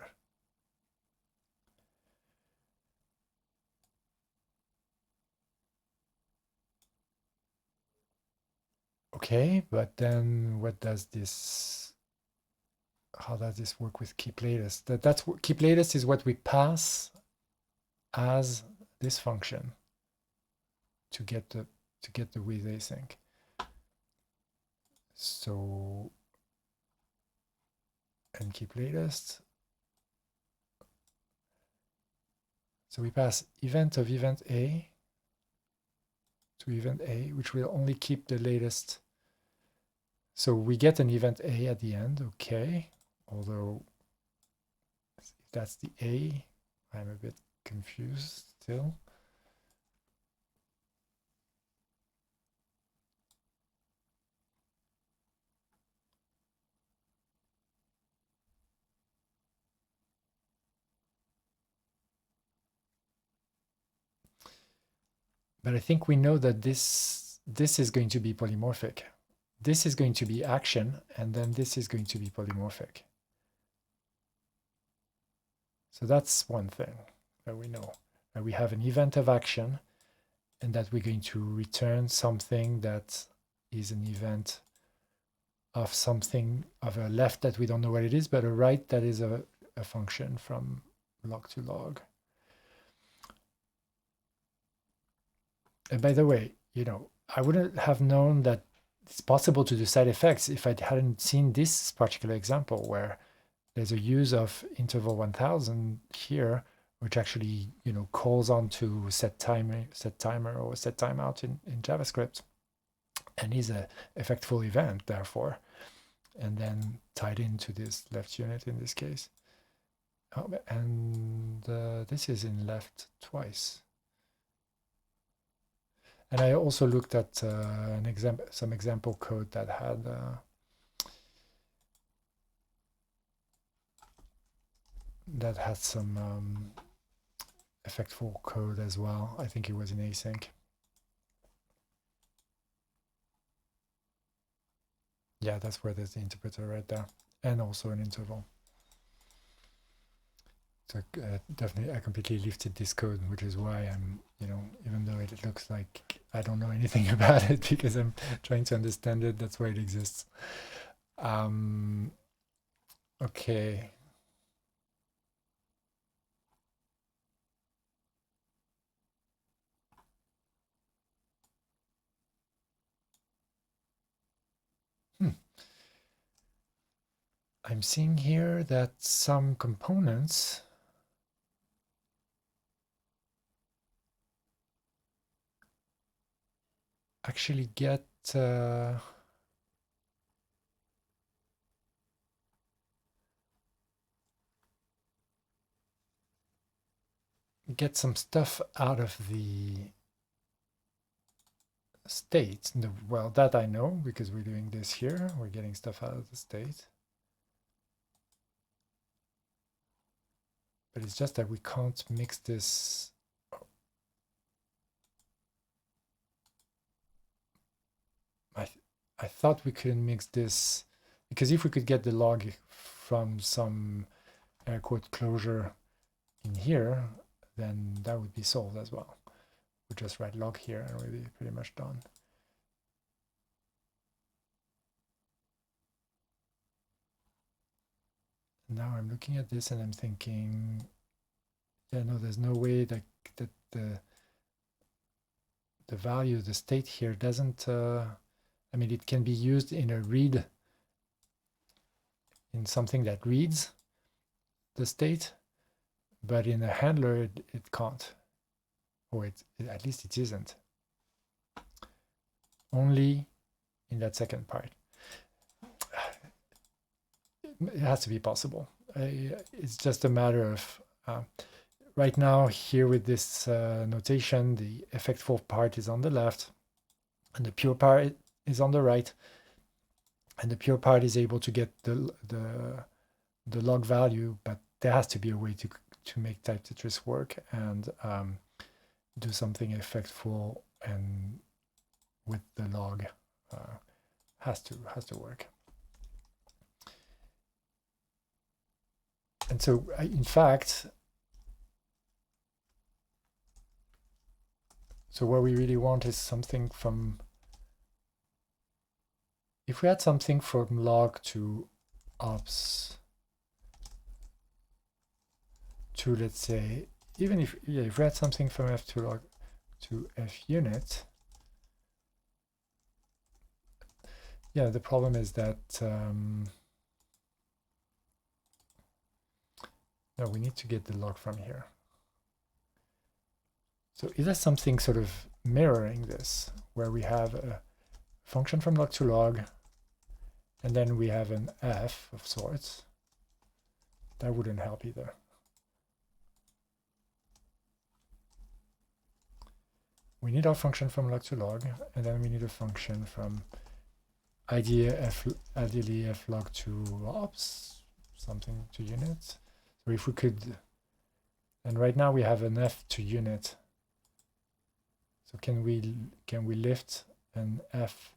Okay, but then what does this, how does this work with keep latest? That's what keep latest is what we pass as this function to get the with async. So, and keep latest. So we pass event of event A to event A, which will only keep the latest. So we get an event A at the end, okay. Although if that's the A, I'm a bit confused still. But I think we know that this is going to be polymorphic. this is going to be action, and then this is going to be polymorphic. So that's one thing that we know, that we have an event of action, and that we're going to return something that is an event of something, of a left that we don't know what it is, but a right that is a function from log to log. And by the way, you know, I wouldn't have known that it's possible to do side effects if I hadn't seen this particular example where there's a use of interval 1000 here, which actually, you know, calls on to set timer or set timeout in JavaScript, and is a effectful event, therefore, and then tied into this left unit in this case. Oh, and this is in left twice. And I also looked at some example code that had some effectful code as well. I think it was in async. Yeah, that's where there's the interpreter right there, and also an interval. So definitely, I completely lifted this code, which is why I'm, you know, even though it looks like I don't know anything about it because I'm trying to understand it, that's why it exists. Okay. I'm seeing here that some components actually get some stuff out of the state. Well, that I know because we're doing this here. We're getting stuff out of the state. But it's just that we can't mix this. I thought we couldn't mix this, because if we could get the log from some air quote closure in here, then that would be solved as well. We just write log here and we'll be pretty much done. Now I'm looking at this and I'm thinking, yeah, no, there's no way that the value, the state here doesn't, I mean, it can be used in a read, in something that reads the state, but in a handler, it can't. Or at least it isn't. Only in that second part. It has to be possible. It's just a matter of, right now here with this notation, the effectful part is on the left, and the pure part is on the right, and the pure part is able to get the log value, but there has to be a way to make type Tetris work and do something effectful, and with the log has to work. And so, in fact, so what we really want is something from, if we had something from log to ops to, let's say, even if, yeah, if we had something from f to log to f unit, yeah, the problem is that no, we need to get the log from here. So is there something sort of mirroring this, where we have a function from log to log, and then we have an f of sorts? That wouldn't help either. We need our function from log to log, and then we need a function from ideally f log to ops, something to unit. So if we could, and right now we have an f to unit. So can we lift an f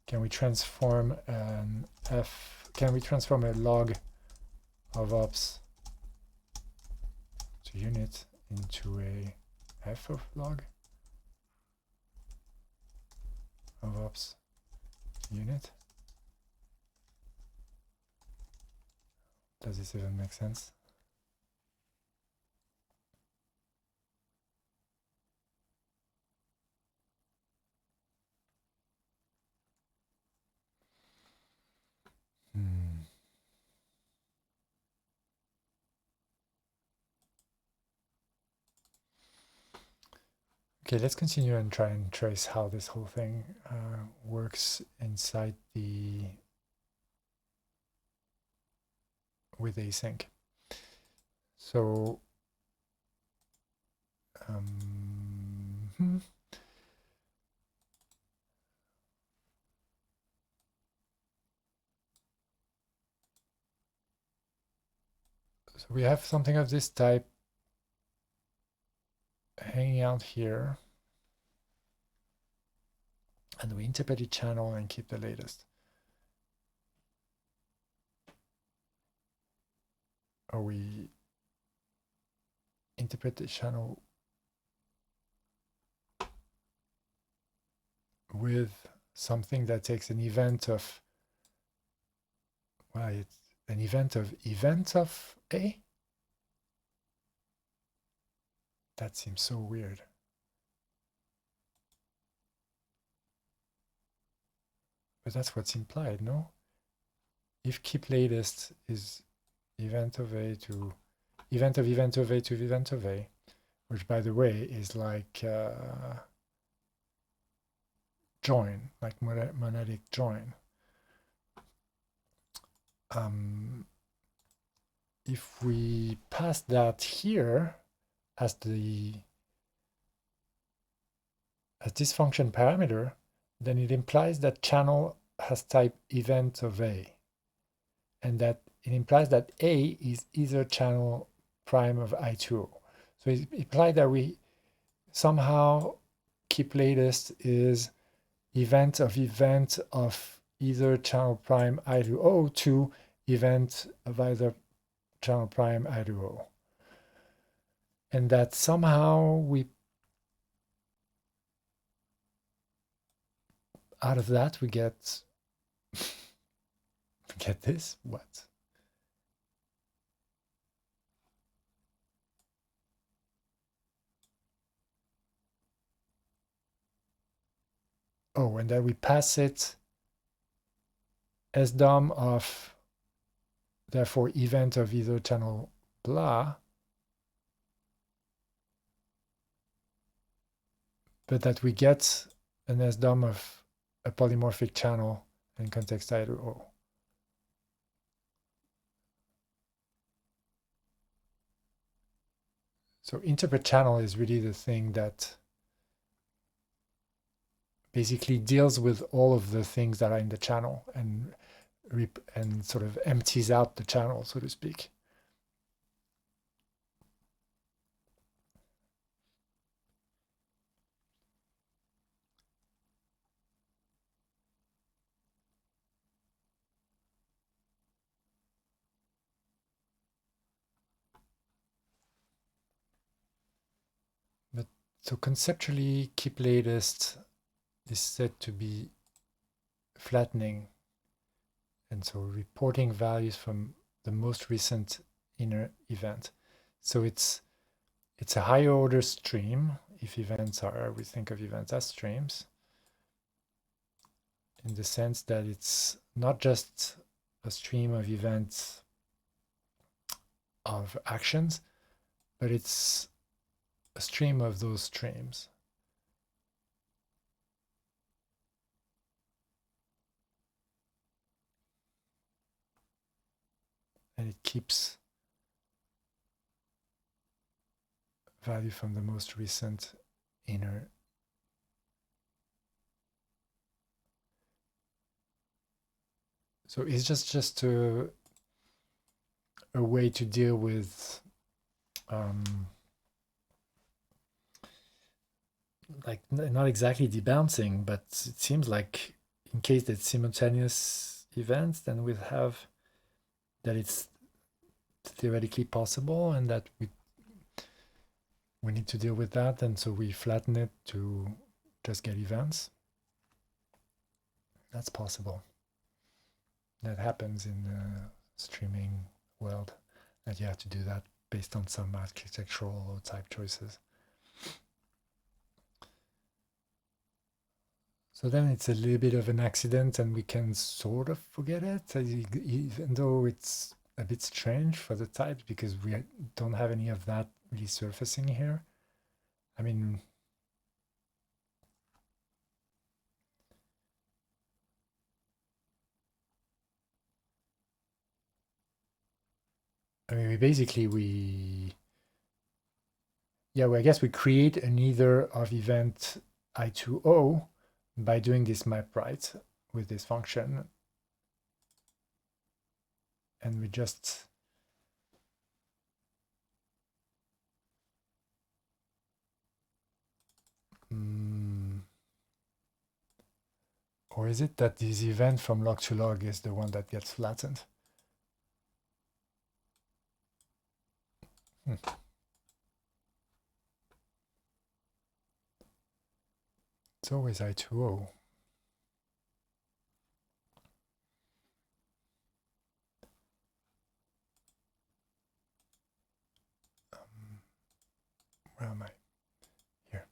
can we transform can we transform a log of ops to unit into a f of log of ops to unit? Does this even make sense? Okay, let's continue and try and trace how this whole thing works inside with async. So so we have something of this type hanging out here, and we interpret each channel and keep the latest. Or we interpret the channel with something that takes an event of, well, it's an event of A? That seems so weird. But that's what's implied, no? If keep latest is event of A to event of event of A to event of A, which by the way is like join, like monadic join. If we pass that here as this function parameter, then it implies that channel has type event of A, and that it implies that A is either channel prime of I2O. So it implies that we somehow keep latest is event of either channel prime I2O to event of either channel prime I2O. And that somehow we, out of that, we get this, what? Oh, and then we pass it as DOM of, therefore, event of either channel blah, but that we get an SDOM of a polymorphic channel and context I2O. So interpret channel is really the thing that basically deals with all of the things that are in the channel and sort of empties out the channel, so to speak. But so conceptually, keep latest is said to be flattening, and so reporting values from the most recent inner event. So it's a higher order stream. If events are, we think of events as streams, in the sense that it's not just a stream of events of actions, but it's a stream of those streams. And it keeps value from the most recent inner. So it's just a way to deal with like not exactly debouncing, but it seems like in case it's simultaneous events, then we'll have that it's theoretically possible and that we need to deal with that, and so we flatten it to just get events. That's possible. That happens in the streaming world, that you have to do that based on some architectural or type choices. So then it's a little bit of an accident and we can sort of forget it, even though it's a bit strange for the types because we don't have any of that really surfacing here. I mean, we basically, I guess we create an either of event I2O by doing this map right with this function. And we just or is it that this event from log to log is the one that gets flattened? It's always I2O. Where am I? Here.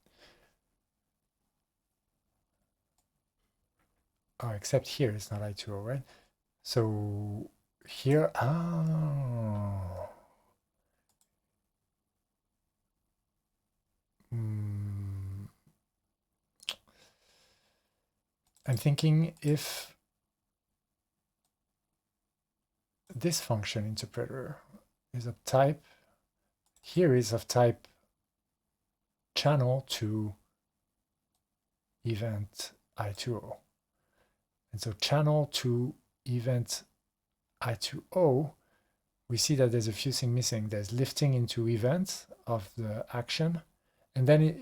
Oh, except here it's not I2O, right? So here, I'm thinking if this function interpreter is of type, here is of type channel to event I2O. And so channel to event I2O, we see that there's a few things missing. There's lifting into event of the action. And then it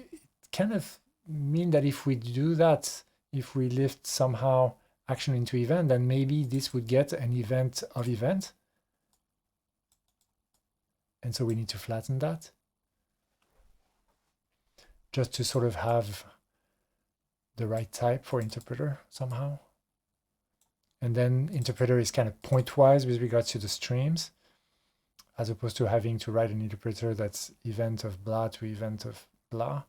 kind of mean that if we do that, if we lift somehow action into event, then maybe this would get an event of event. And so we need to flatten that just to sort of have the right type for interpreter somehow. And then interpreter is kind of pointwise with regards to the streams, as opposed to having to write an interpreter that's event of blah to event of blah.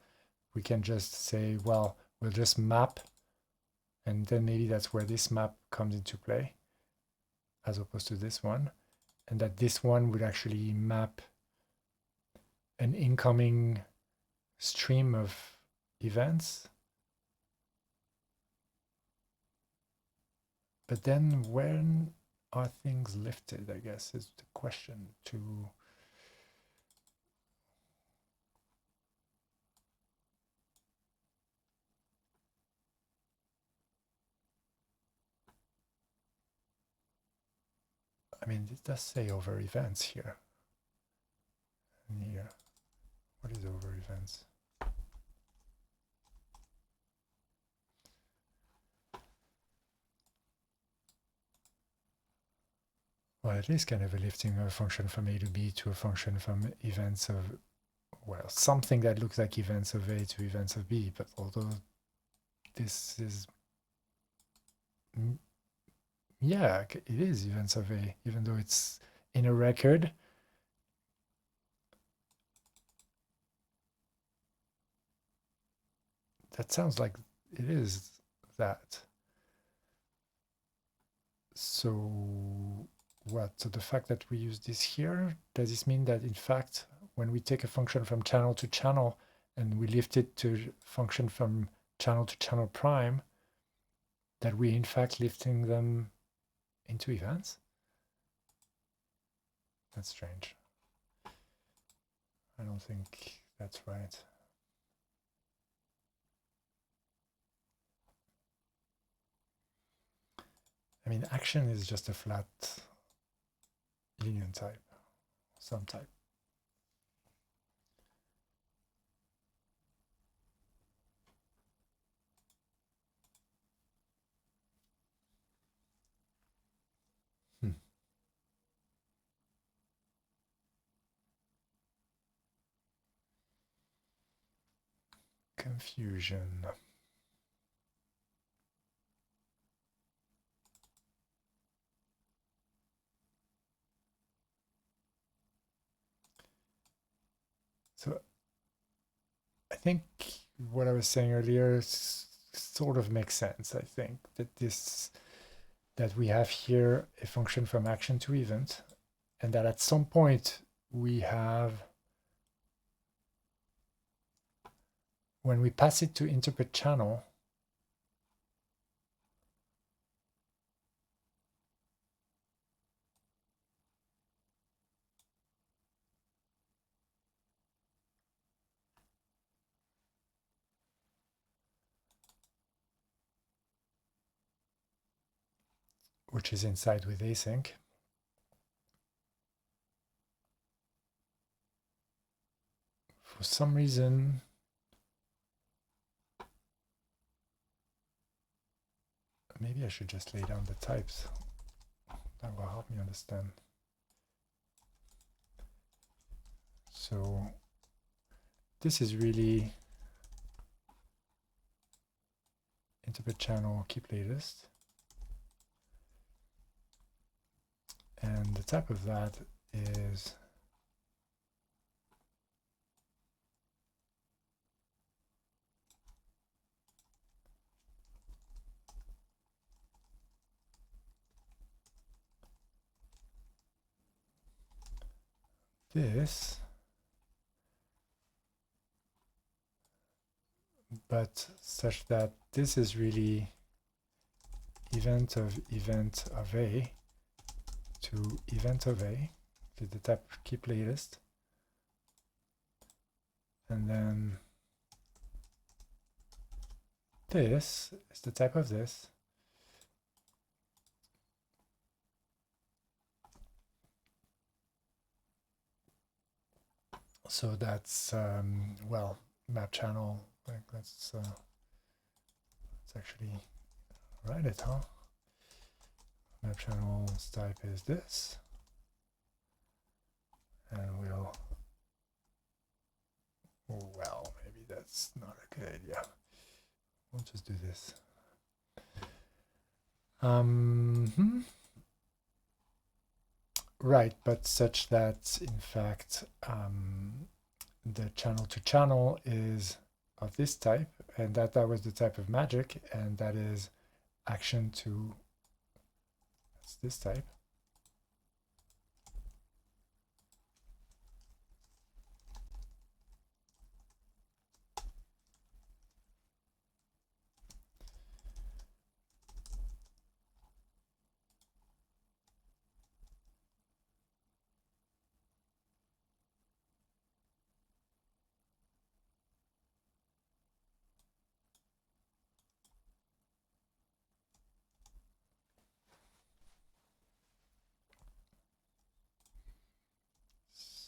We can just say, well, we'll just map, and then maybe that's where this map comes into play, as opposed to this one, and that this one would actually map an incoming stream of events. But then when are things lifted, I guess, is the question to... I mean, it does say over events here. And here, what is over events? Well, it is kind of a lifting of a function from A to B to a function from events of, well, something that looks like events of A to events of B, but although this is, yeah, it is events of A, even though it's in a record. That sounds like it is that. So what? So the fact that we use this here, does this mean that in fact, when we take a function from channel to channel and we lift it to function from channel to channel prime, that we in fact lifting them into events? That's strange. I don't think that's right. I mean, action is just a flat linear type, some type. confusion. So I think what I was saying earlier sort of makes sense. I think that we have here a function from action to event, and that at some point we have, when we pass it to interpret channel, which is inside with async. For some reason, maybe I should just lay down the types. That will help me understand. So this is really interpret channel keep latest. And the type of that is this, but such that this is really event of A to event of A, to the type keep latest, and then this is the type of this. So that's well, map channel. Like let's actually write it, huh? Map channel's type is this, and we'll, well, maybe that's not a good idea. We'll just do this. Right, but such that in fact the channel to channel is of this type, and that was the type of magic, and that is action to, that's this type.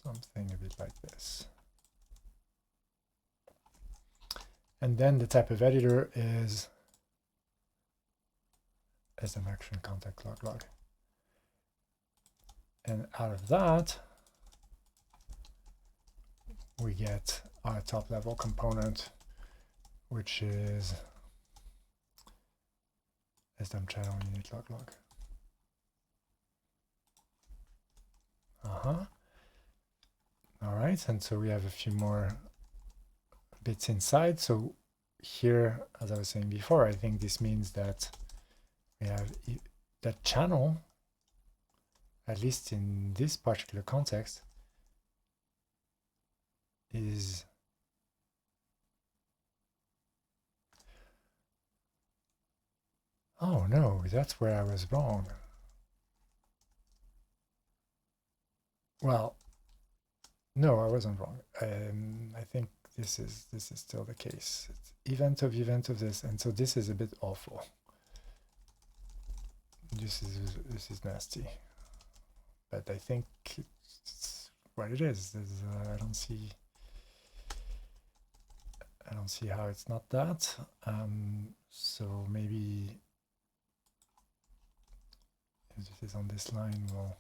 Something a bit like this. And then the type of editor is SM action contact log. And out of that, we get our top level component, which is SM channel unit log. All right, and so we have a few more bits inside. So here, as I was saying before, I think this means that we have that channel, at least in this particular context, is oh no, that's where I was wrong. Well, no, I wasn't wrong. I think this is still the case. It's event of this, and so this is a bit awful. This is nasty, but I think it's what it is. I don't see how it's not that. So maybe if this is on this line, we'll.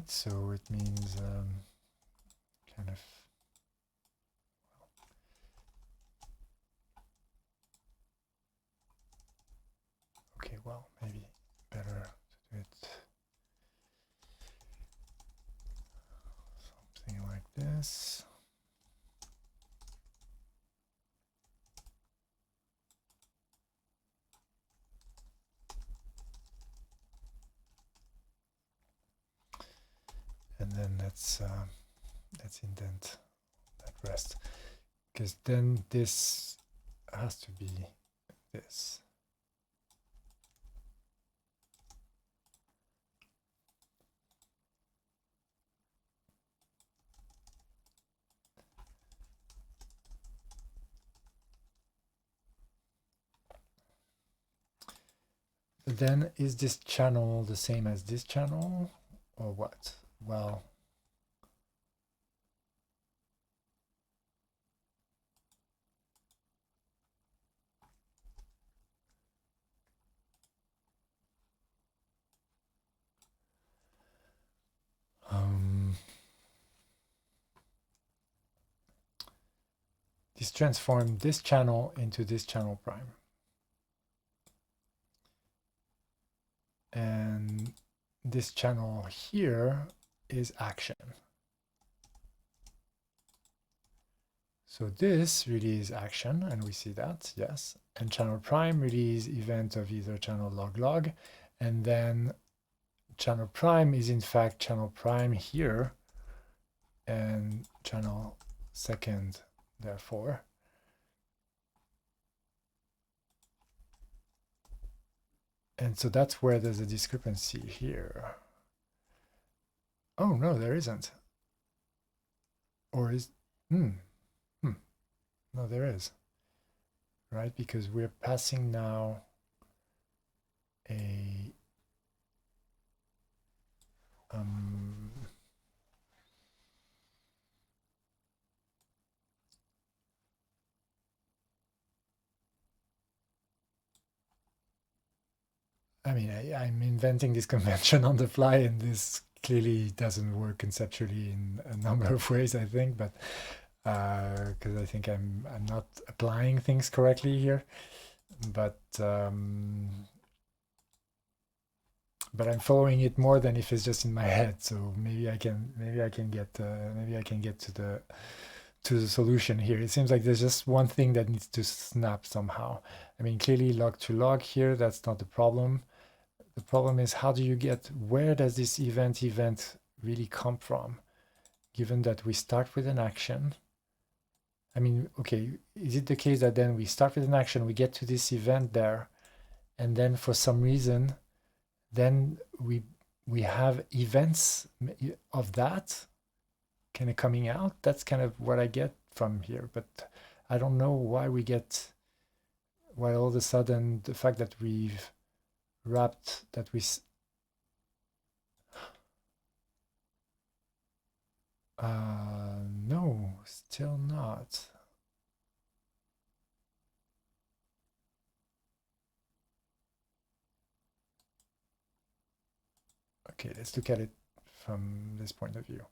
right? So it means kind of, okay, well, maybe better to do it something like this. And then let's indent that rest, because then this has to be this. Then is this channel the same as this channel or what? Well, this transform this channel into this channel prime. And this channel here is action. So this really is action, and we see that, yes. And channel prime really is event of either channel log log, and then channel prime is in fact channel prime here, and channel second, therefore. And so that's where there's a discrepancy here. Oh, no, there isn't. Or is, no, there is, right? Because we're passing now a, I mean, I'm inventing this convention on the fly, and this clearly doesn't work conceptually in a number of ways, I think, but because I think I'm not applying things correctly here, but I'm following it more than if it's just in my head. So maybe I can get to the solution here. It seems like there's just one thing that needs to snap somehow. I mean, clearly log to log here, that's not the problem. The problem is, how do you get, where does this event really come from? Given that we start with an action. I mean, okay, is it the case that then we start with an action, we get to this event there, and then for some reason, then we have events of that kind of coming out? That's kind of what I get from here, but I don't know why all of a sudden the fact that we've wrapped, that we no, still not. Okay, let's look at it from this point of view.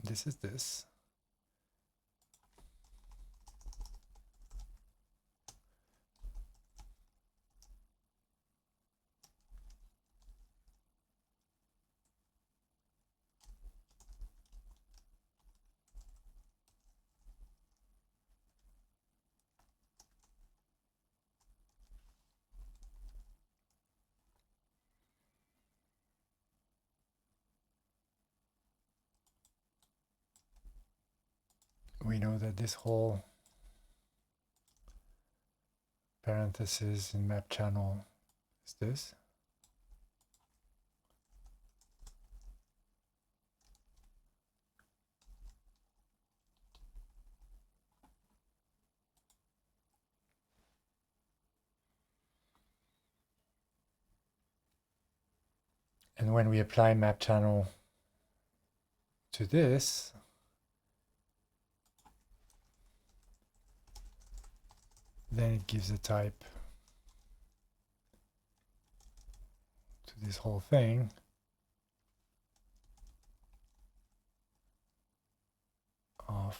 This is this. We know that this whole parenthesis in map channel is this. And when we apply map channel to this, then it gives a type this whole thing. Of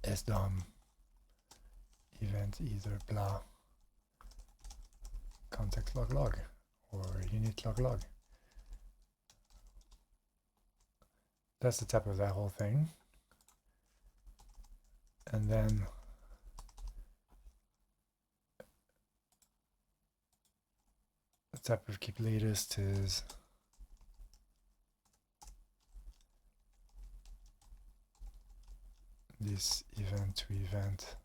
sdom event either blah context log log or unit log log. That's the type of that whole thing. And then the type of keep latest is this event to event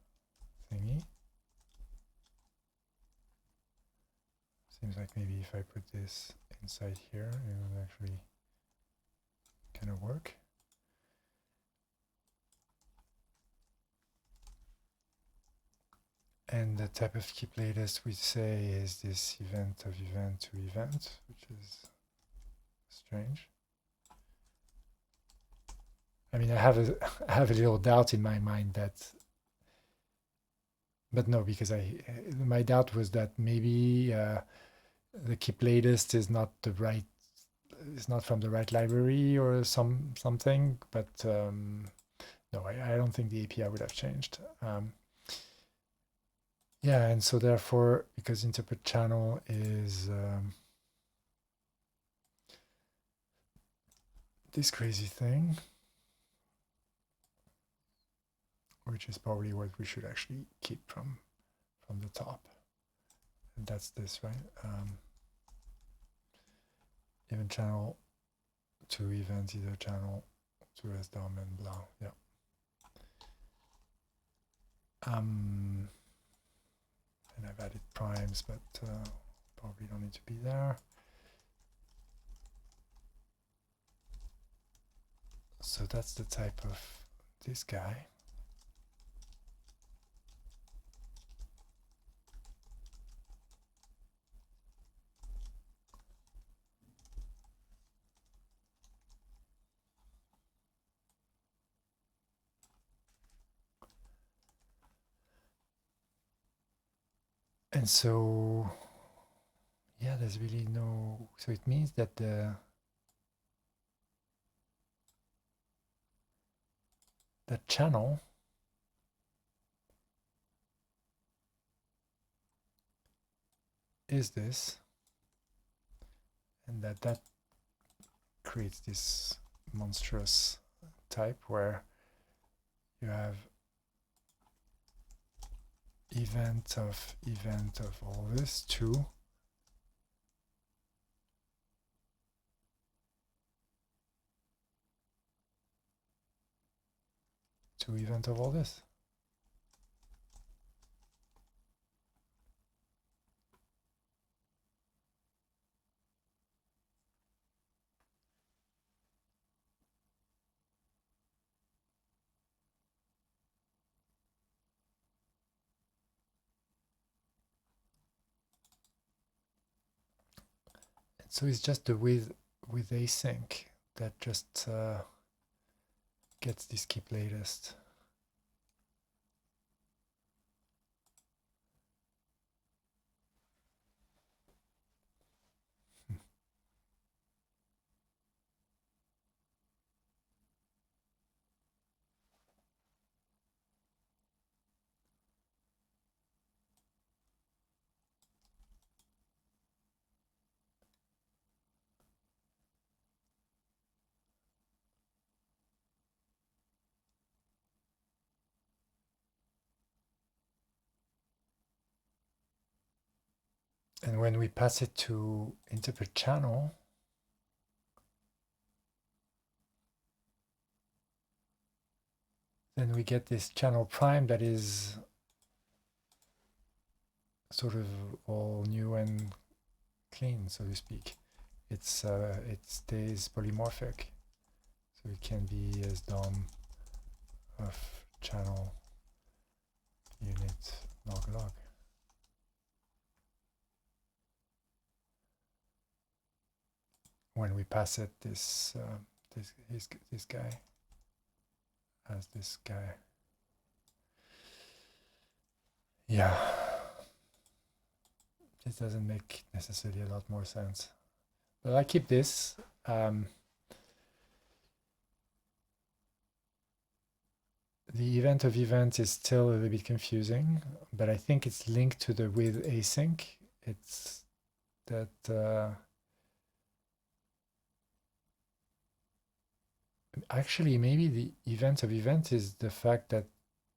thingy. Seems like maybe if I put this inside here, it will actually kind of work. And the type of keep latest we say is this event of event to event, which is strange. I mean, I have a little doubt in my mind that, but no, because my doubt was that maybe the keep latest is not the right, is not from the right library or something. But no, I don't think the API would have changed. Yeah, and so therefore, because interpret channel is this crazy thing, which is probably what we should actually keep from the top. And that's this, right? Event channel to event either channel to sdom and blah. Yeah. And I've added primes, but probably don't need to be there. So that's the type of this guy. And so, yeah, there's really no, so it means that the channel is this, and that creates this monstrous type where you have event of all this to event of all this. So it's just the with async that just gets this keep latest. And when we pass it to interpret channel, then we get this channel prime that is sort of all new and clean, so to speak. It stays polymorphic, so it can be as DOM of channel unit log. When we pass it this guy as this guy. Yeah, this doesn't make necessarily a lot more sense, but I keep this. The event of event is still a little bit confusing, but I think it's linked to the with async. It's that actually maybe the event of event is the fact that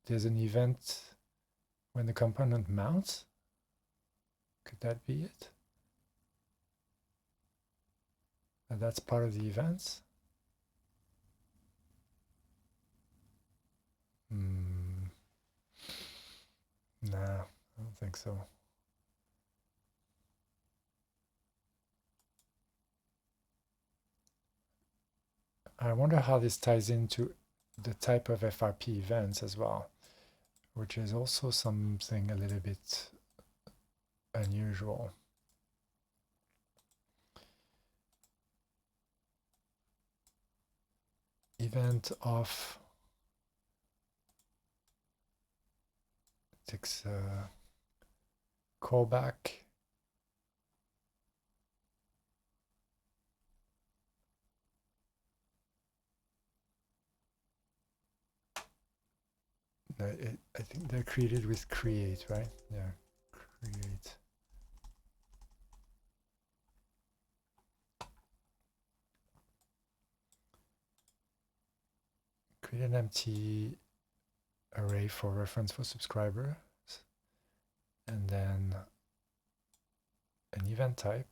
there's an event when the component mounts. Could that be it? And that's part of the events? Nah, I don't think so. I wonder how this ties into the type of FRP events as well, which is also something a little bit unusual. Event of takes a callback. I think they're created with create, right? Yeah, create. Create an empty array for reference for subscribers, and then an event type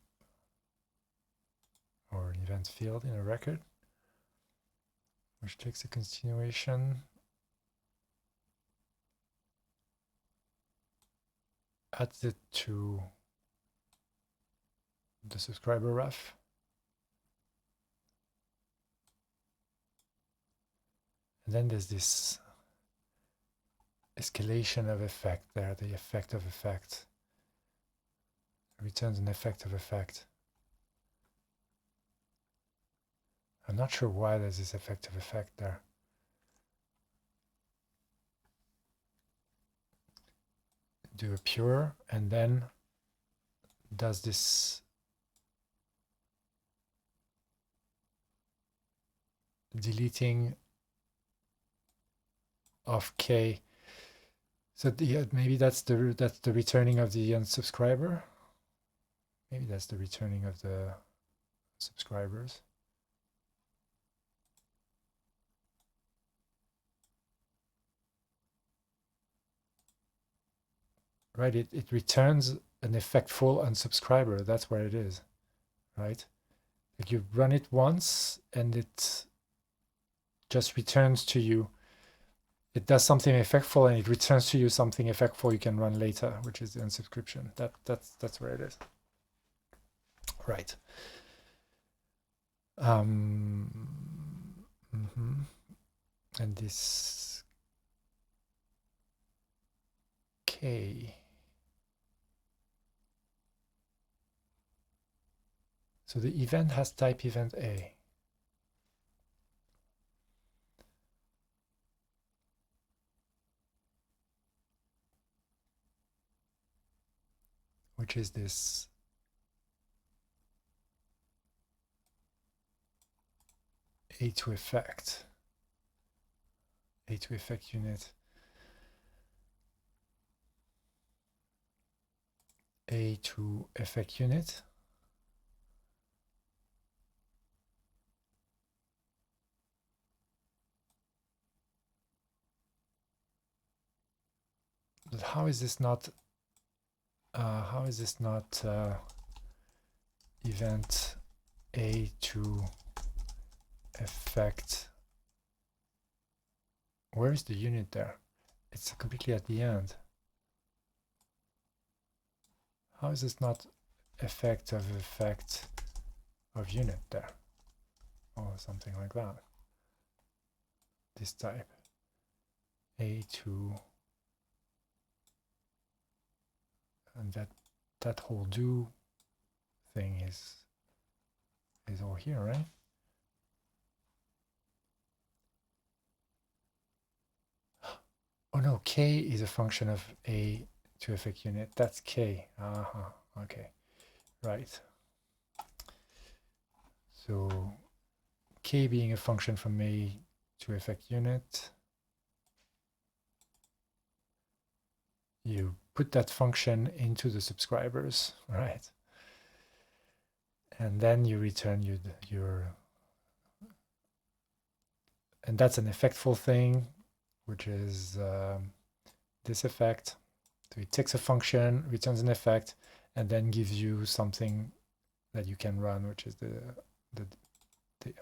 or an event field in a record, which takes a continuation, adds it to the subscriber ref, and then there's this escalation of effect there, the effect of effect. Returns an effect of effect. I'm not sure why there's this effect of effect there. Do a pure and then does this deleting of k. So maybe that's the returning of the unsubscriber. Maybe that's the returning of the subscribers. Right, it returns an effectful unsubscriber. That's where it is, right? Like you run it once and it just returns to you. It does something effectful and it returns to you something effectful you can run later, which is the unsubscription. That's where it is. Right. And this K. So the event has type event A. Which is this A to effect unit. A to effect unit. But how is this not event A to effect? Where is the unit there? It's completely at the end. How is this not effect of unit there? Or something like that. This type. A2. And that whole do thing is all here, right? Oh no, k is a function of a to effect unit. That's k. Okay, right. So k being a function from a to effect unit, you put that function into the subscribers, right? And then you return your and that's an effectful thing, which is this effect. So it takes a function, returns an effect, and then gives you something that you can run, which is the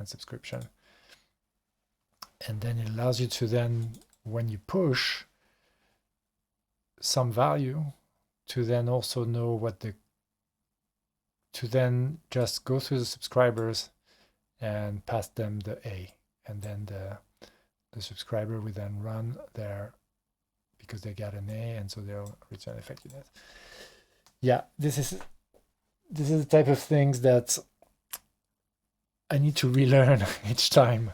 unsubscription. And then it allows you to then, when you push some value, to then also know what to then just go through the subscribers and pass them the A. And then the subscriber will then run there because they got an A, and so they'll return effect unit. Yeah, this is the type of things that I need to relearn each time.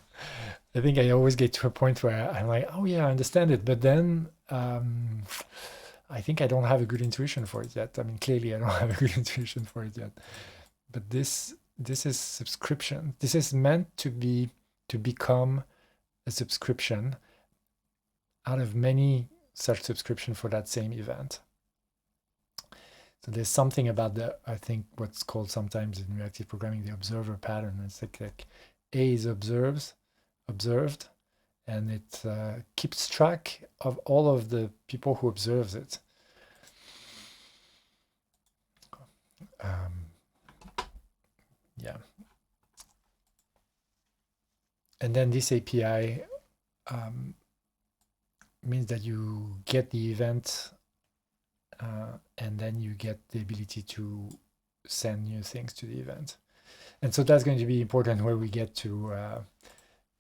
I think I always get to a point where I'm like, oh yeah, I understand it, but then I think I don't have a good intuition for it yet. I mean, clearly I don't have a good intuition for it yet. But this is subscription. This is meant to become a subscription out of many such subscription for that same event. So there's something about I think what's called sometimes in reactive programming, the observer pattern. It's like A is observed, and it keeps track of all of the people who observes it. Yeah. And then this API means that you get the event and then you get the ability to send new things to the event. And so that's going to be important where we get to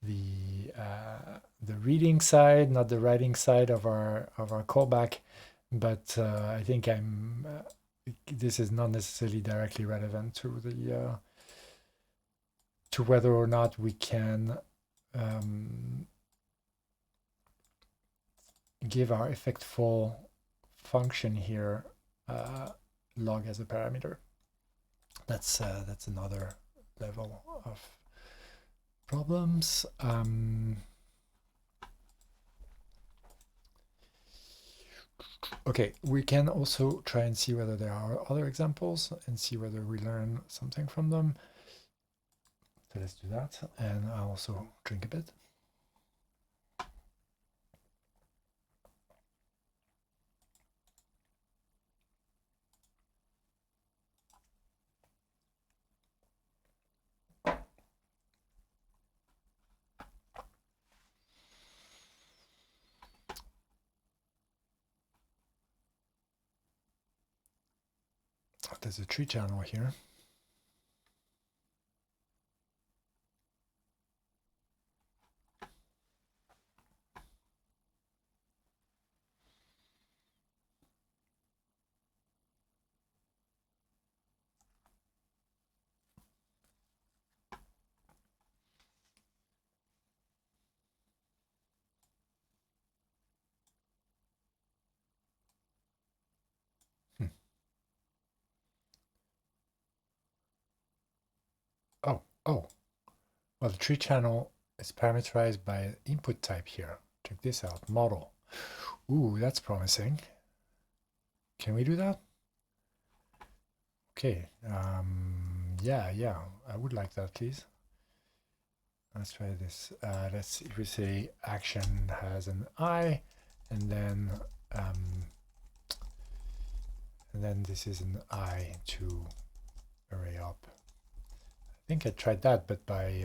the reading side, not the writing side of our callback. But I think this is not necessarily directly relevant to the to whether or not we can give our effectful function here log as a parameter. That's another level of problems. Okay, we can also try and see whether there are other examples and see whether we learn something from them. So let's do that, and I'll also drink a bit. There's a tree channel here. Oh, well, the tree channel is parameterized by an input type here. Check this out, model. Ooh, that's promising. Can we do that? Okay, yeah, I would like that, please. Let's try this. Let's see if we say action has an I, and then this is an I to array up. I think I tried that, but by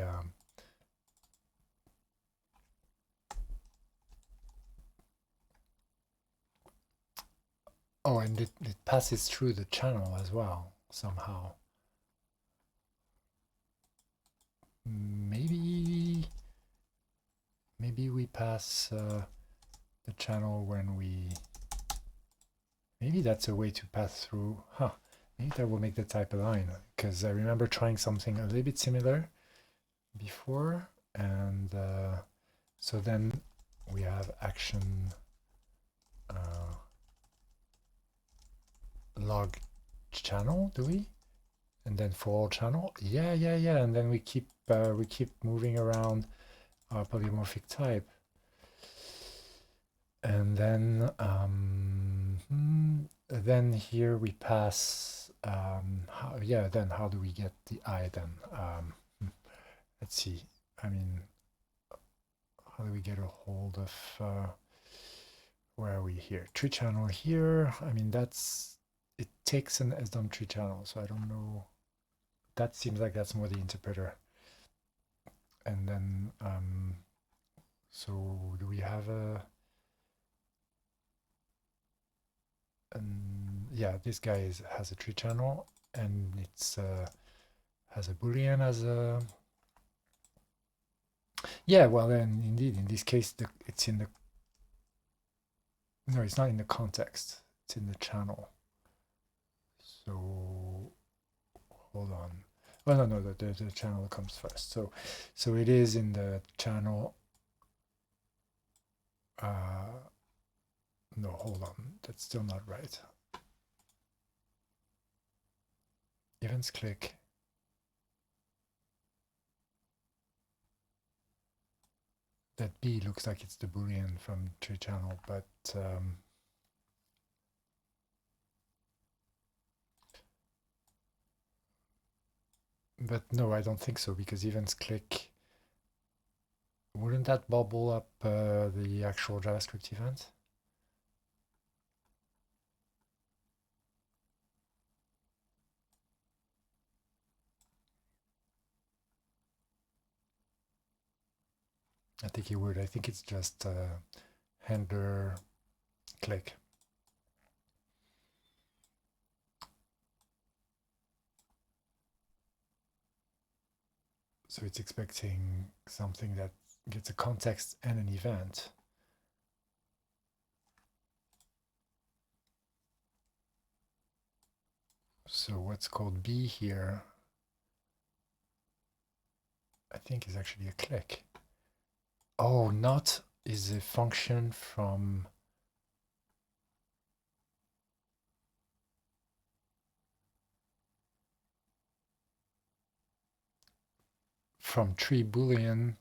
Oh, and it passes through the channel as well, somehow. Maybe we pass the channel when we... Maybe that's a way to pass through. Huh. Maybe that will make the type align, because I remember trying something a little bit similar before, and so then we have action log channel, do we? And then for all channel, yeah, and then we keep moving around our polymorphic type, and then here we pass then how do we get the I then? Let's see, I mean, how do we get a hold of where are we here? Tree channel here. I mean, it takes an SDOM tree channel, so I don't know. That seems like that's more the interpreter. And then, so do we have yeah, this guy has a tree channel, and it's has a boolean as a... Yeah, well then, indeed, in this case, it's in the... No, it's not in the context. It's in the channel. So hold on. Oh no, the channel comes first. So it is in the channel. No, hold on. That's still not right. Events click. That B looks like it's the boolean from tree channel, but no, I don't think so, because events click, wouldn't that bubble up the actual JavaScript event? I think it would. I think it's just handler click. So it's expecting something that gets a context and an event. So what's called B here, I think, is actually a click. Oh, not is a function from tree boolean,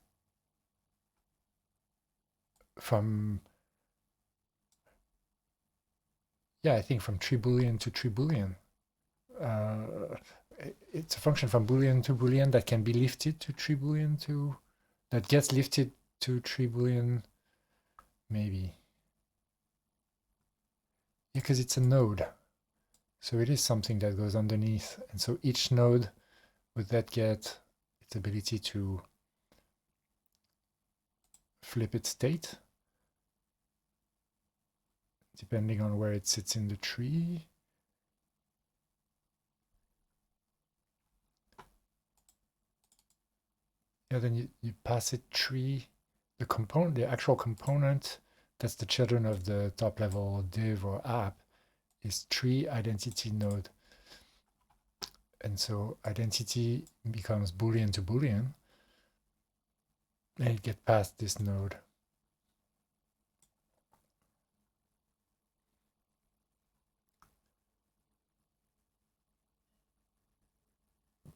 from... Yeah, I think from tree boolean to tree boolean. It's a function from boolean to boolean that can be lifted to tree boolean to... That gets lifted to tree boolean, maybe. Yeah, because it's a node. So it is something that goes underneath. And so each node would that get its ability to flip its state depending on where it sits in the tree. Yeah, then you pass it tree, the component, the actual component that's the children of the top level div or app is tree identity node. And so identity becomes boolean to boolean, and it gets past this node.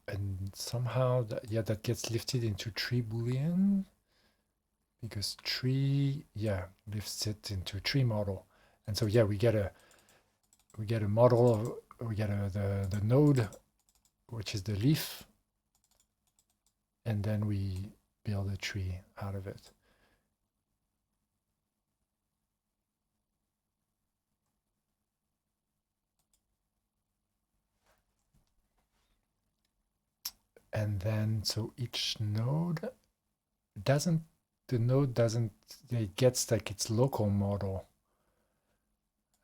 And somehow that gets lifted into tree boolean, because tree lifts it into tree model. And so we get a model of, we get the node, which is the leaf, and then we build a tree out of it. And then so each node it gets like its local model.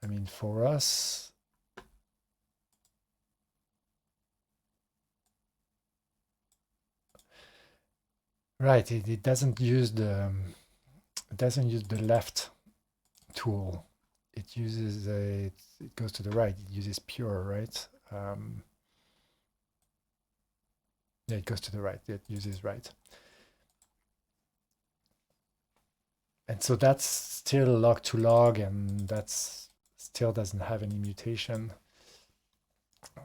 I mean, for us, right, it doesn't use the left tool. It uses it goes to the right. It uses pure, right? Yeah, it goes to the right. It uses right. And so that's still log to log, and that's still doesn't have any mutation.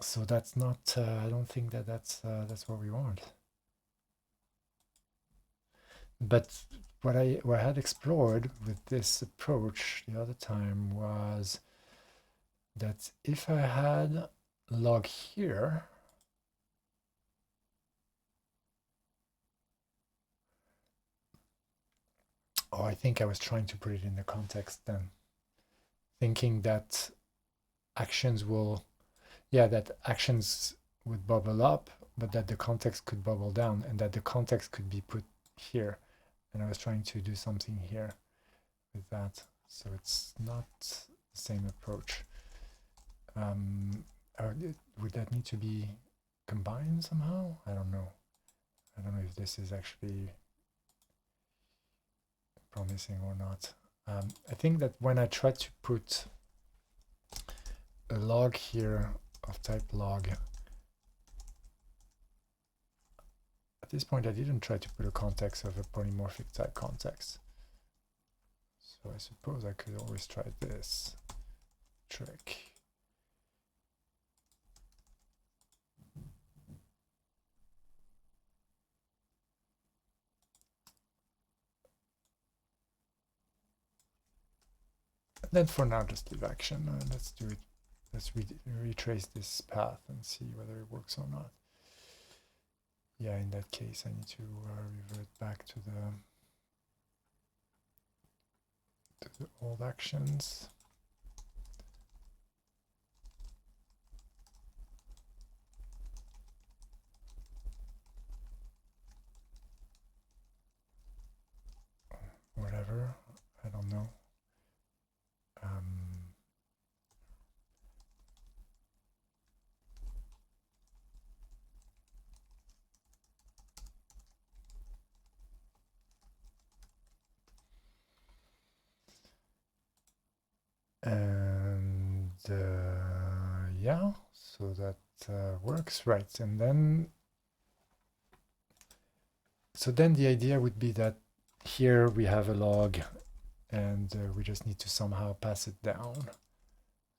So that's not. I don't think that's what we want. But what I had explored with this approach the other time was that if I had log here, oh, I think I was trying to put it in the context then, thinking that actions will, yeah, that actions would bubble up, but that the context could bubble down, and that the context could be put here. And I was trying to do something here with that. So it's not the same approach. Would that need to be combined somehow? I don't know. I don't know if this is actually promising or not. I think that when I try to put a log here of type log, at this point I didn't try to put a context of a polymorphic type context. So I suppose I could always try this trick. And then for now, just leave action. Let's do it. Let's retrace this path and see whether it works or not. Yeah, in that case, I need to revert back to the old actions. Whatever, I don't know. And yeah, so that works, right? And then, so then the idea would be that here we have a log, and we just need to somehow pass it down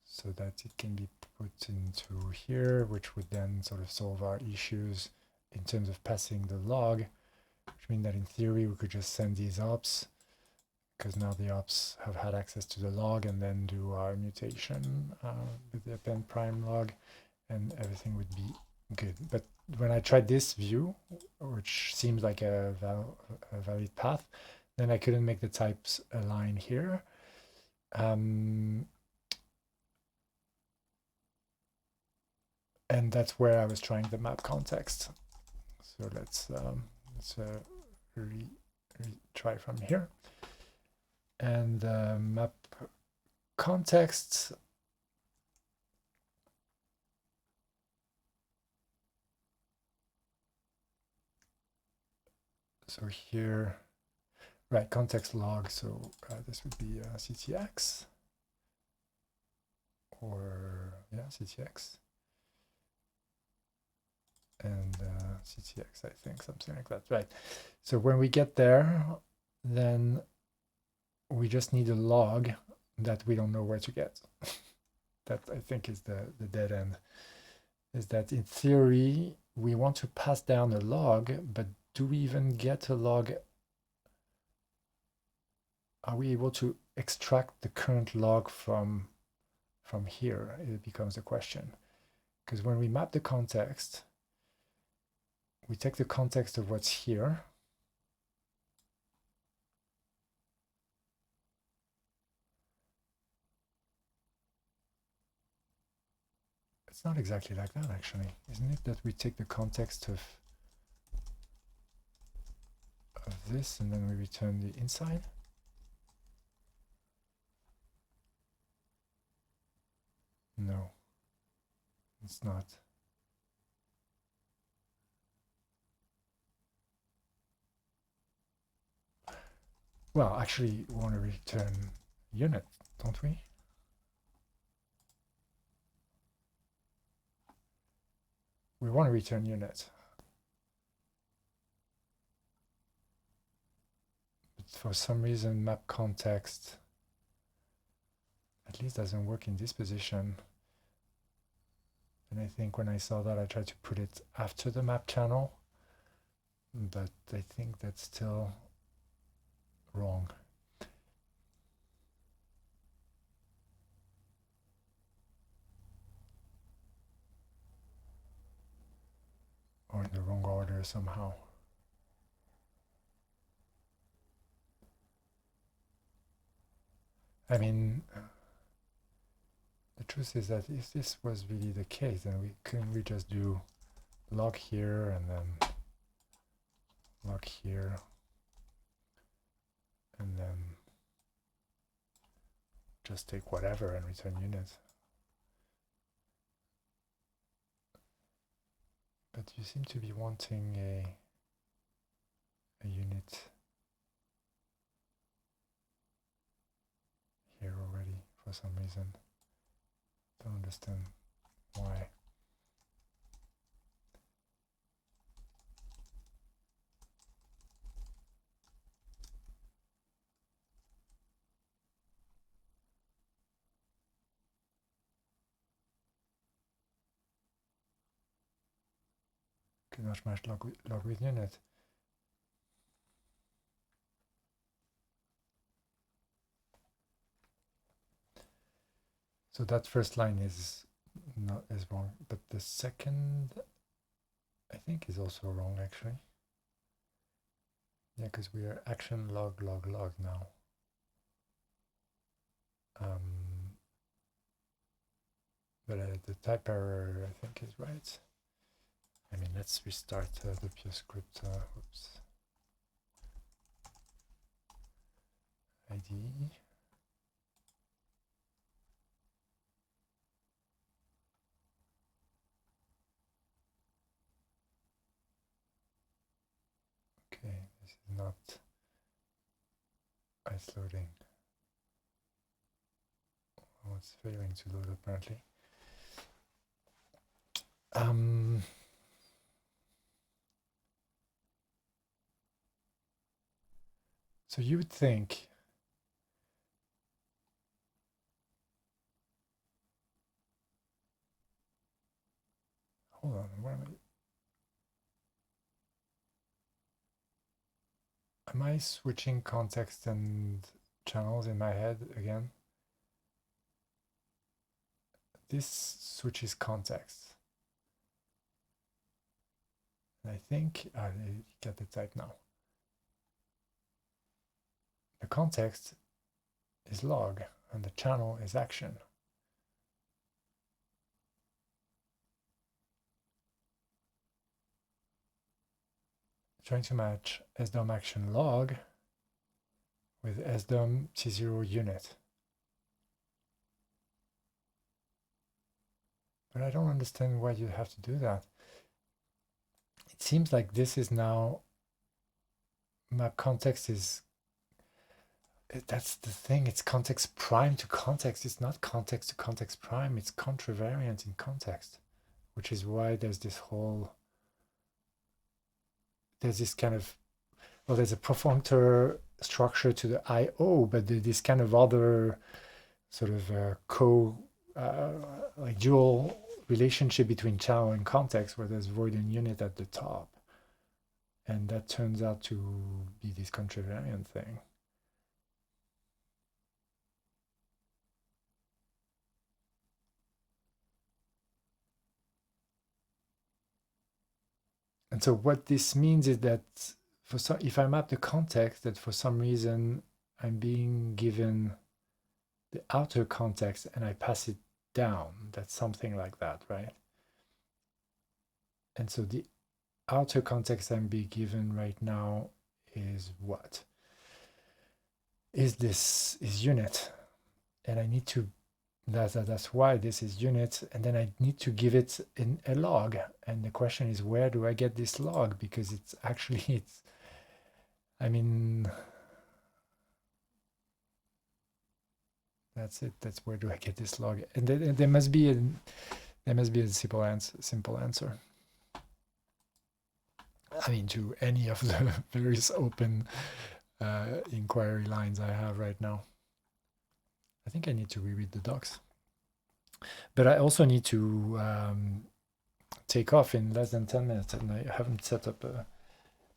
so that it can be put into here, which would then sort of solve our issues in terms of passing the log, which means that in theory we could just send these ops, because now the ops have had access to the log, and then do our mutation with the append prime log, and everything would be good. But when I tried this view, which seems like a valid path, then I couldn't make the types align here. And that's where I was trying the map context. So let's retry from here. And map context. So here, right, context log. So this would be CTX, or yeah, CTX. And CTX, I think, something like that, right? So when we get there, then we just need a log that we don't know where to get. That I think is the dead end. Is that in theory we want to pass down a log, but do we even get a log? Are we able to extract the current log from here? It becomes a question. Because when we map the context, we take the context of what's here. It's not exactly like that, actually. Isn't it that we take the context of this, and then we return the inside? No, it's not. Well, actually, we want to return unit, don't we? We want to return unit. But for some reason, map context at least doesn't work in this position. And I think when I saw that, I tried to put it after the map channel, but I think that's still wrong. Or in the wrong order somehow. I mean, the truth is that if this was really the case, then couldn't we just do log here and then log here and then just take whatever and return unit. But you seem to be wanting a unit here already for some reason. Don't understand why. Cannot match log with unit. So that first line is wrong, but the second I think is also wrong actually. Yeah, because we are action log now. But the type error I think is right. I mean, let's restart the Purescript. Oops. ID. Okay, this is not ice loading. Oh, it's failing to load apparently. So you would think hold on, where am I switching context and channels in my head again? This switches context. And I think I get the type now. The context is log and the channel is action. Trying to match sdom action log with sdom t0 unit. But I don't understand why you have to do that. It seems like this is now map context is, that's the thing, it's context prime to context. It's not context to context prime, it's contravariant in context, which is why there's this whole, there's this kind of, well, there's a profunctor structure to the IO, but this kind of other sort of like dual relationship between channel and context where there's void and unit at the top. And that turns out to be this contravariant thing. And so what this means is that for some, if I map the context, that for some reason I'm being given the outer context and I pass it down. That's something like that, right? And so the outer context I'm being given right now is what? Is unit. And I need to That's why this is unit, and then I need to give it in a log. And the question is, where do I get this log? Because it's actually, I mean, that's it. That's where do I get this log? And there must be a simple answer. I mean, to any of the various open inquiry lines I have right now. I think I need to reread the docs. But I also need to take off in less than 10 minutes, and I haven't set up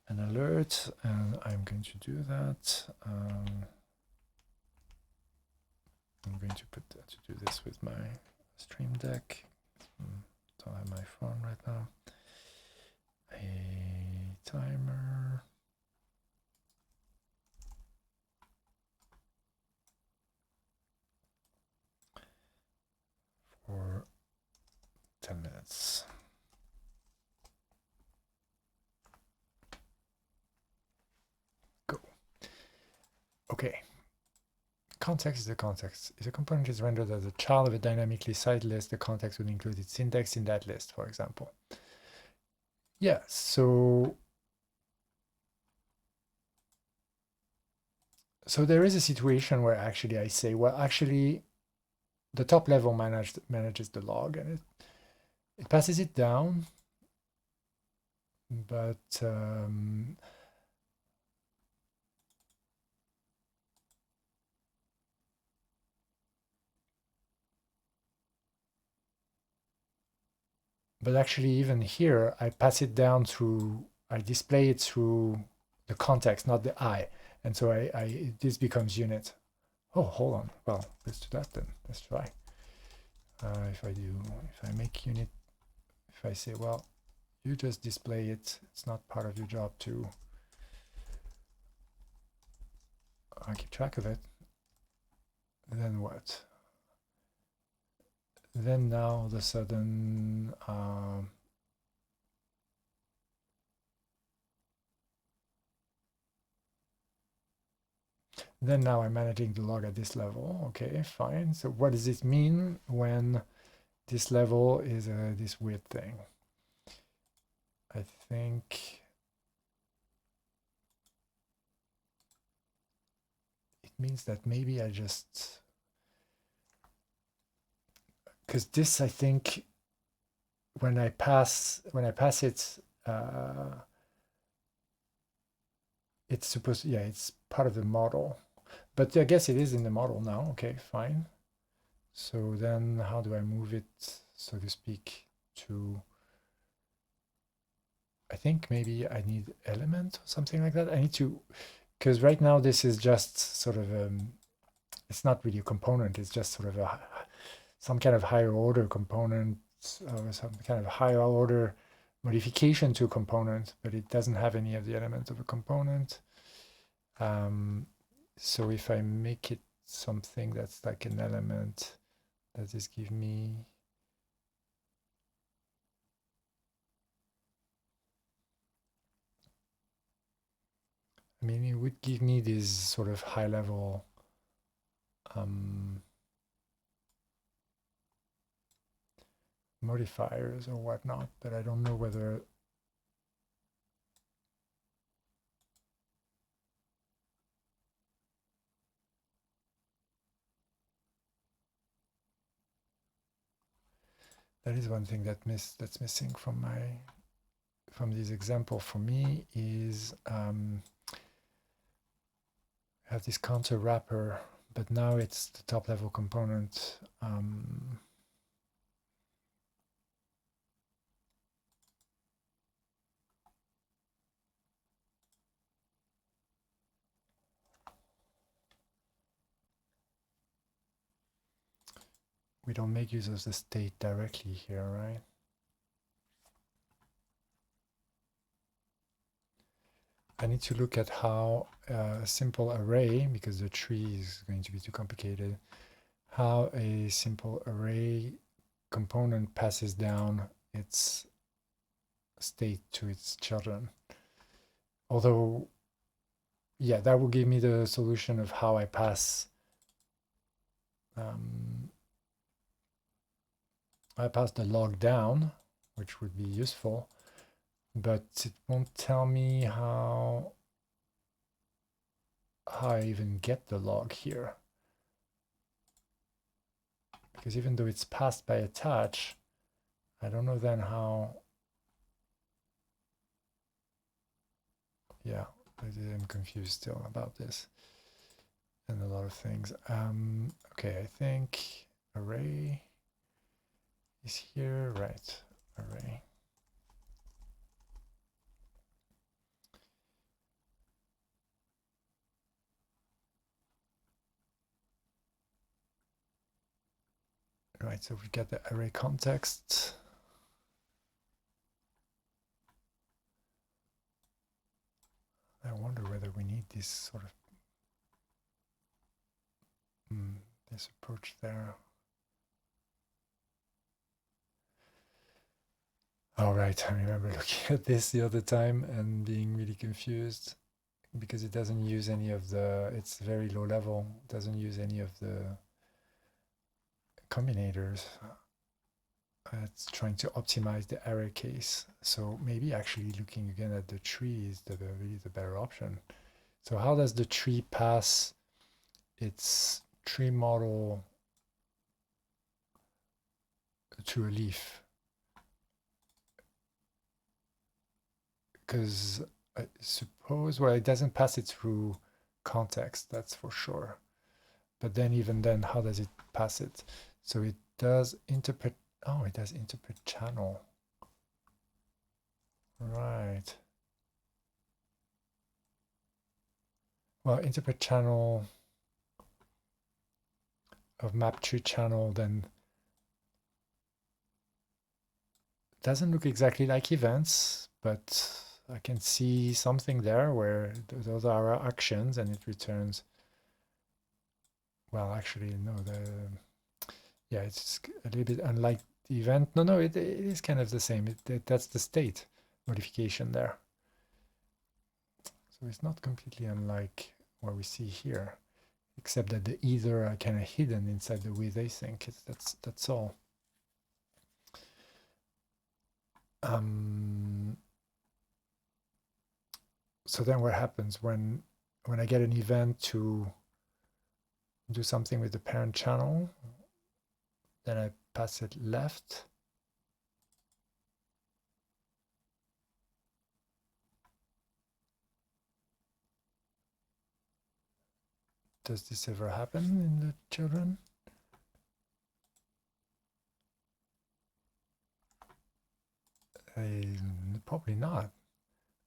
an alert, and I'm going to do that. I'm going to do this with my Stream Deck. Don't have my phone right now. A timer. For 10 minutes. Go. Okay. Context is the context. If a component is rendered as a child of a dynamically sized list, the context would include its index in that list, for example. Yeah, so there is a situation where actually I say, well, actually, the top level manages the log, and it passes it down, but actually even here, I pass it down through, I display it through the context, not the I. And so this becomes unit. Oh, hold on. Well, let's do that then. Let's try. If I make unit, if I say, well, you just display it, it's not part of your job to keep track of it. Then what? Then now all of a sudden, then now I'm managing the log at this level. Okay, fine. So what does it mean when this level is this weird thing? I think it means that maybe I just, because this, I think, when I pass it, it's supposed to, yeah, it's part of the model. But I guess it is in the model now. Okay, fine. So then how do I move it, so to speak, to, I think maybe I need element or something like that. I need to, because right now this is just sort of, it's not really a component. It's just sort of some kind of higher order component, or some kind of higher order modification to a component, but it doesn't have any of the elements of a component. So if I make it something that's like an element, does this give me, I mean, it would give me these sort of high level modifiers or whatnot, but I don't know whether that is one thing that's missing from this example for me is I have this counter wrapper, but now it's the top level component. We don't make use of the state directly here, right? I need to look at how a simple array, because the tree is going to be too complicated, how a simple array component passes down its state to its children. Although, yeah, that will give me the solution of how I pass I pass the log down, which would be useful, but it won't tell me how I even get the log here. Because even though it's passed by attach, I don't know then how. Yeah, I'm confused still about this and a lot of things. Okay, I think array is here, right? Array. Right, so we get the array context. I wonder whether we need this sort of this approach there. All right, I remember looking at this the other time and being really confused because it doesn't use any of the, it's very low level, doesn't use any of the combinators. It's trying to optimize the array case. So maybe actually looking again at the tree is really the better option. So how does the tree pass its tree model to a leaf? Because I suppose, well, it doesn't pass it through context, that's for sure. But then even then, how does it pass it? So it does interpret, oh, it does interpret channel. Right. Well, interpret channel of map tree channel then doesn't look exactly like events, but I can see something there where those are our actions and it returns. Well, actually, no, yeah, it's a little bit unlike the event. No, it is kind of the same. That's the state modification there. So it's not completely unlike what we see here, except that the either are kind of hidden inside the with async. That's all. So then what happens when I get an event to do something with the parent channel, then I pass it left. Does this ever happen in the children? Probably not.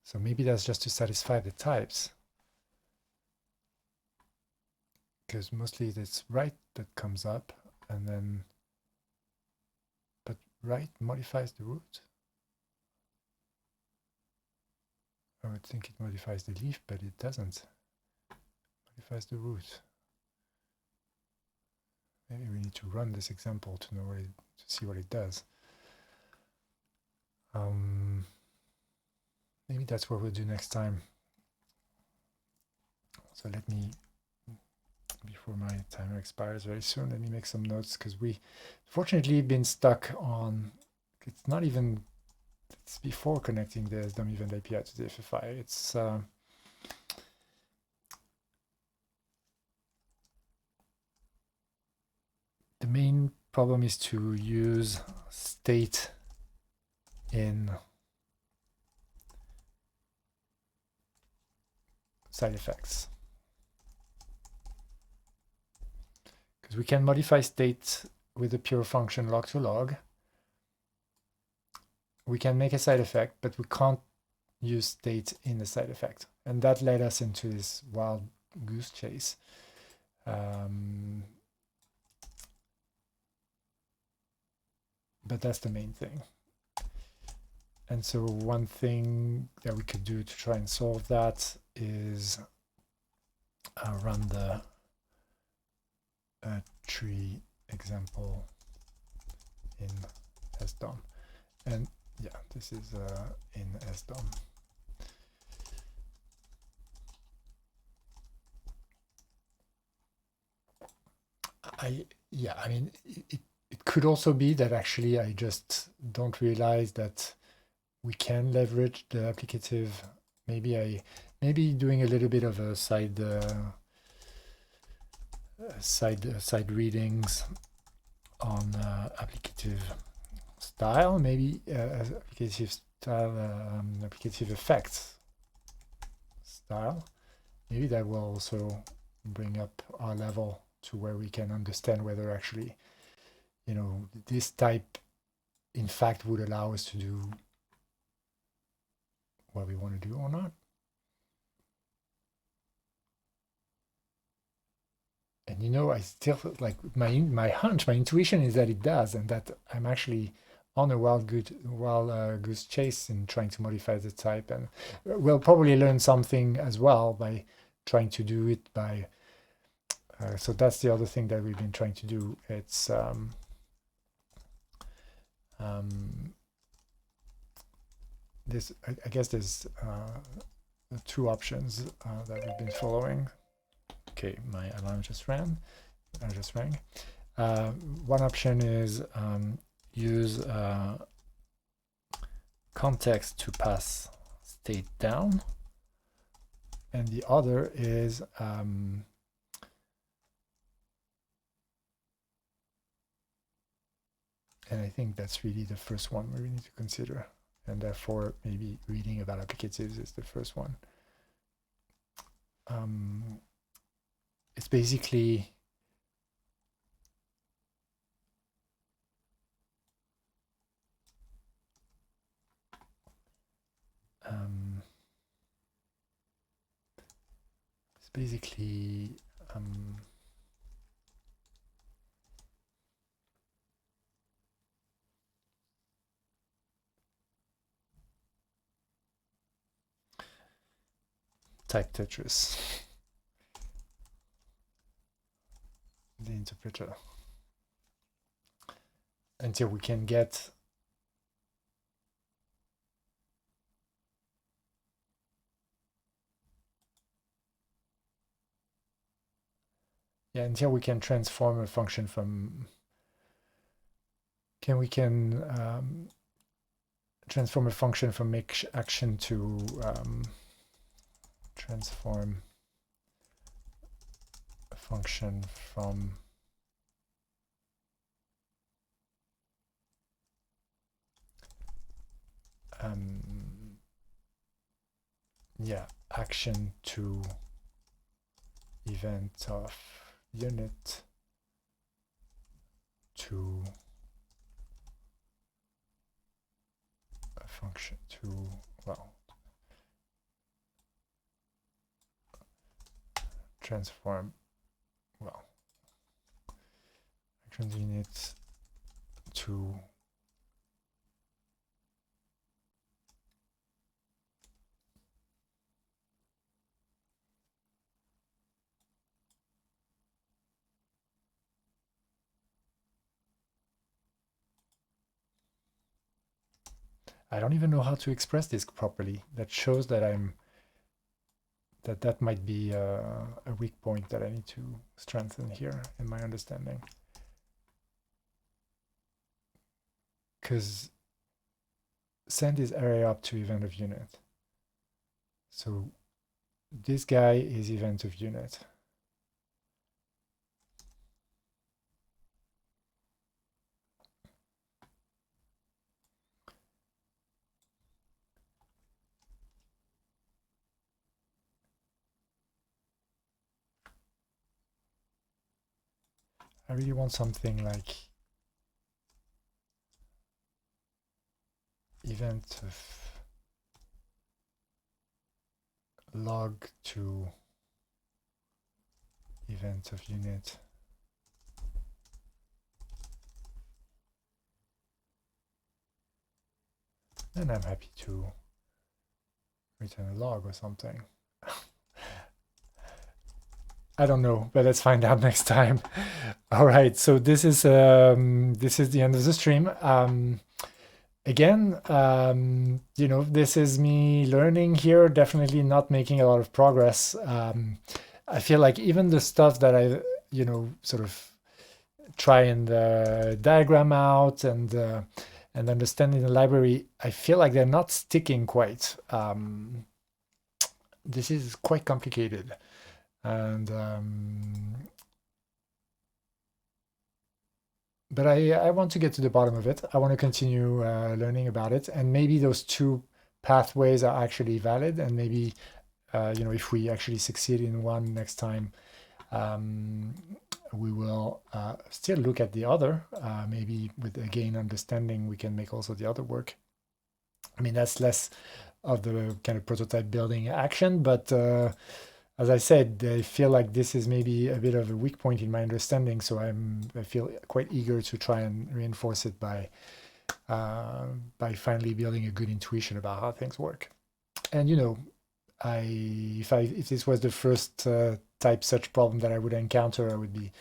So maybe that's just to satisfy the types. Because mostly it's right that comes up, and then, but right modifies the root. I would think it modifies the leaf, but it doesn't. It modifies the root. Maybe we need to run this example to know to see what it does. Maybe that's what we'll do next time. So let me, before my timer expires very soon, let me make some notes, because we fortunately been stuck on, it's not even, it's before connecting the DOM event API to De-uglify. It's the main problem is to use state in side effects. Because we can modify state with a pure function log to log. We can make a side effect, but we can't use state in the side effect. And that led us into this wild goose chase. But that's the main thing. And so one thing that we could do to try and solve that is run the tree example in SDOM. And yeah, this is in SDOM. I mean, it could also be that actually I just don't realize that we can leverage the applicative. Maybe doing a little bit of a side readings on applicative style, maybe applicative style, applicative effects style. Maybe that will also bring up our level to where we can understand whether actually, you know, this type in fact would allow us to do what we want to do or not. And you know, I still like my hunch, my intuition is that it does, and that I'm actually on a wild goose chase in trying to modify the type, and we'll probably learn something as well by trying to do it by. So that's the other thing that we've been trying to do. It's this. I guess there's two options that we've been following. Okay, my alarm just rang. One option is use context to pass state down, and the other is and I think that's really the first one we need to consider, and therefore maybe reading about applicatives is the first one. It's basically type Tetris. The interpreter until we can get until we can transform a function from transform a function from action to transform a function from action to event of unit to a function to, well, transform, well, action unit to I don't even know how to express this properly. That shows that that might be a weak point that I need to strengthen here in my understanding. Because send is array up to event of unit. So this guy is event of unit. I really want something like event of log to event of unit. And I'm happy to return a log or something. I don't know, but let's find out next time. All right, so this is the end of the stream. Again, you know, this is me learning here, definitely not making a lot of progress. I feel like even the stuff that I, you know, sort of try and diagram out and understand in the library, I feel like they're not sticking quite. This is quite complicated, and but I want to get to the bottom of it. I want to continue learning about it, and maybe those two pathways are actually valid, and maybe if we actually succeed in one next time, we will still look at the other. Maybe with, again, understanding, we can make also the other work. I mean, that's less of the kind of prototype building action, but as I said, I feel like this is maybe a bit of a weak point in my understanding, so I feel quite eager to try and reinforce it by finally building a good intuition about how things work. And if this was the first type such problem that I would encounter, I would be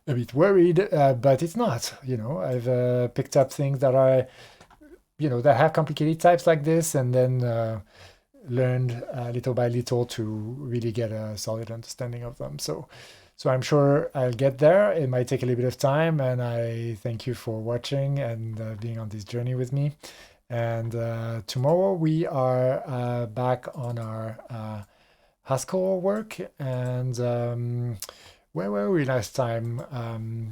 a bit worried, but it's not. I've picked up things that are that have complicated types like this, and then learned little by little to really get a solid understanding of them. So I'm sure I'll get there. It might take a little bit of time, and I thank you for watching and being on this journey with me. And tomorrow we are back on our Haskell work. And where were we last time?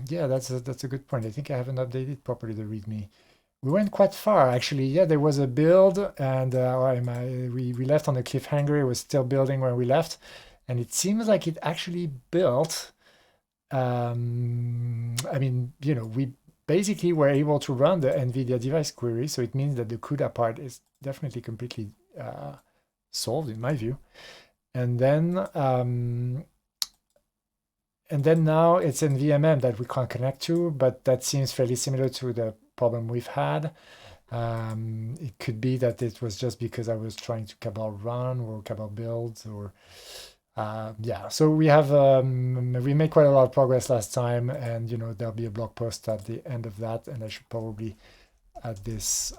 Yeah, that's a good point. I think I haven't updated properly the README. We went quite far, actually. Yeah, there was a build, and we left on a cliffhanger. It was still building when we left, and it seems like it actually built. I mean, we basically were able to run the NVIDIA device query, so it means that the CUDA part is definitely completely solved, in my view. And then now it's NVMM that we can't connect to, but that seems fairly similar to the problem we've had. It could be that it was just because I was trying to cabal run or cabal build, or yeah. So we have we made quite a lot of progress last time, and there'll be a blog post at the end of that, and I should probably add this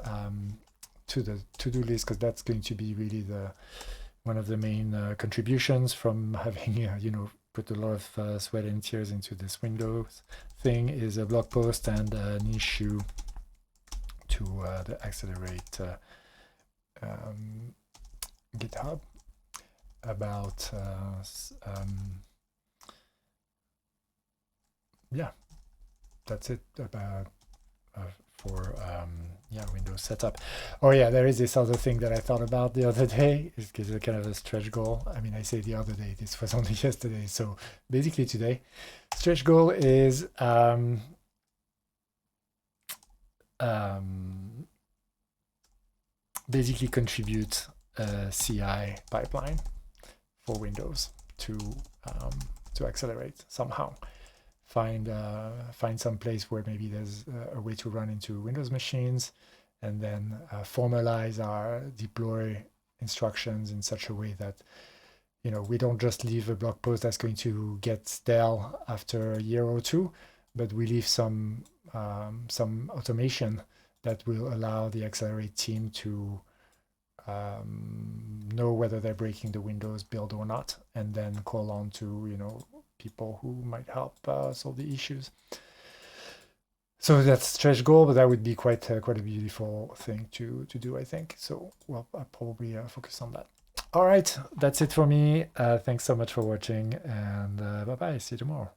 to the to-do list, because that's going to be really one of the main contributions from having put a lot of sweat and tears into this Windows thing, is a blog post and an issue to the Accelerate GitHub about yeah, that's it about for Windows setup. Oh yeah, there is this other thing that I thought about the other day. It's kind of a stretch goal. I mean, I say the other day, this was only yesterday, so basically today. Stretch goal is basically contribute a CI pipeline for Windows to accelerate somehow. Find some place where maybe there's a way to run into Windows machines, and then formalize our deploy instructions in such a way that we don't just leave a blog post that's going to get stale after a year or two, but we leave some automation that will allow the Accelerate team to know whether they're breaking the Windows build or not, and then call on to people who might help solve the issues. So that's stretch goal, but that would be quite a beautiful thing to do, I think. So I'll probably focus on that. All right, that's it for me. Thanks so much for watching, and bye-bye. See you tomorrow.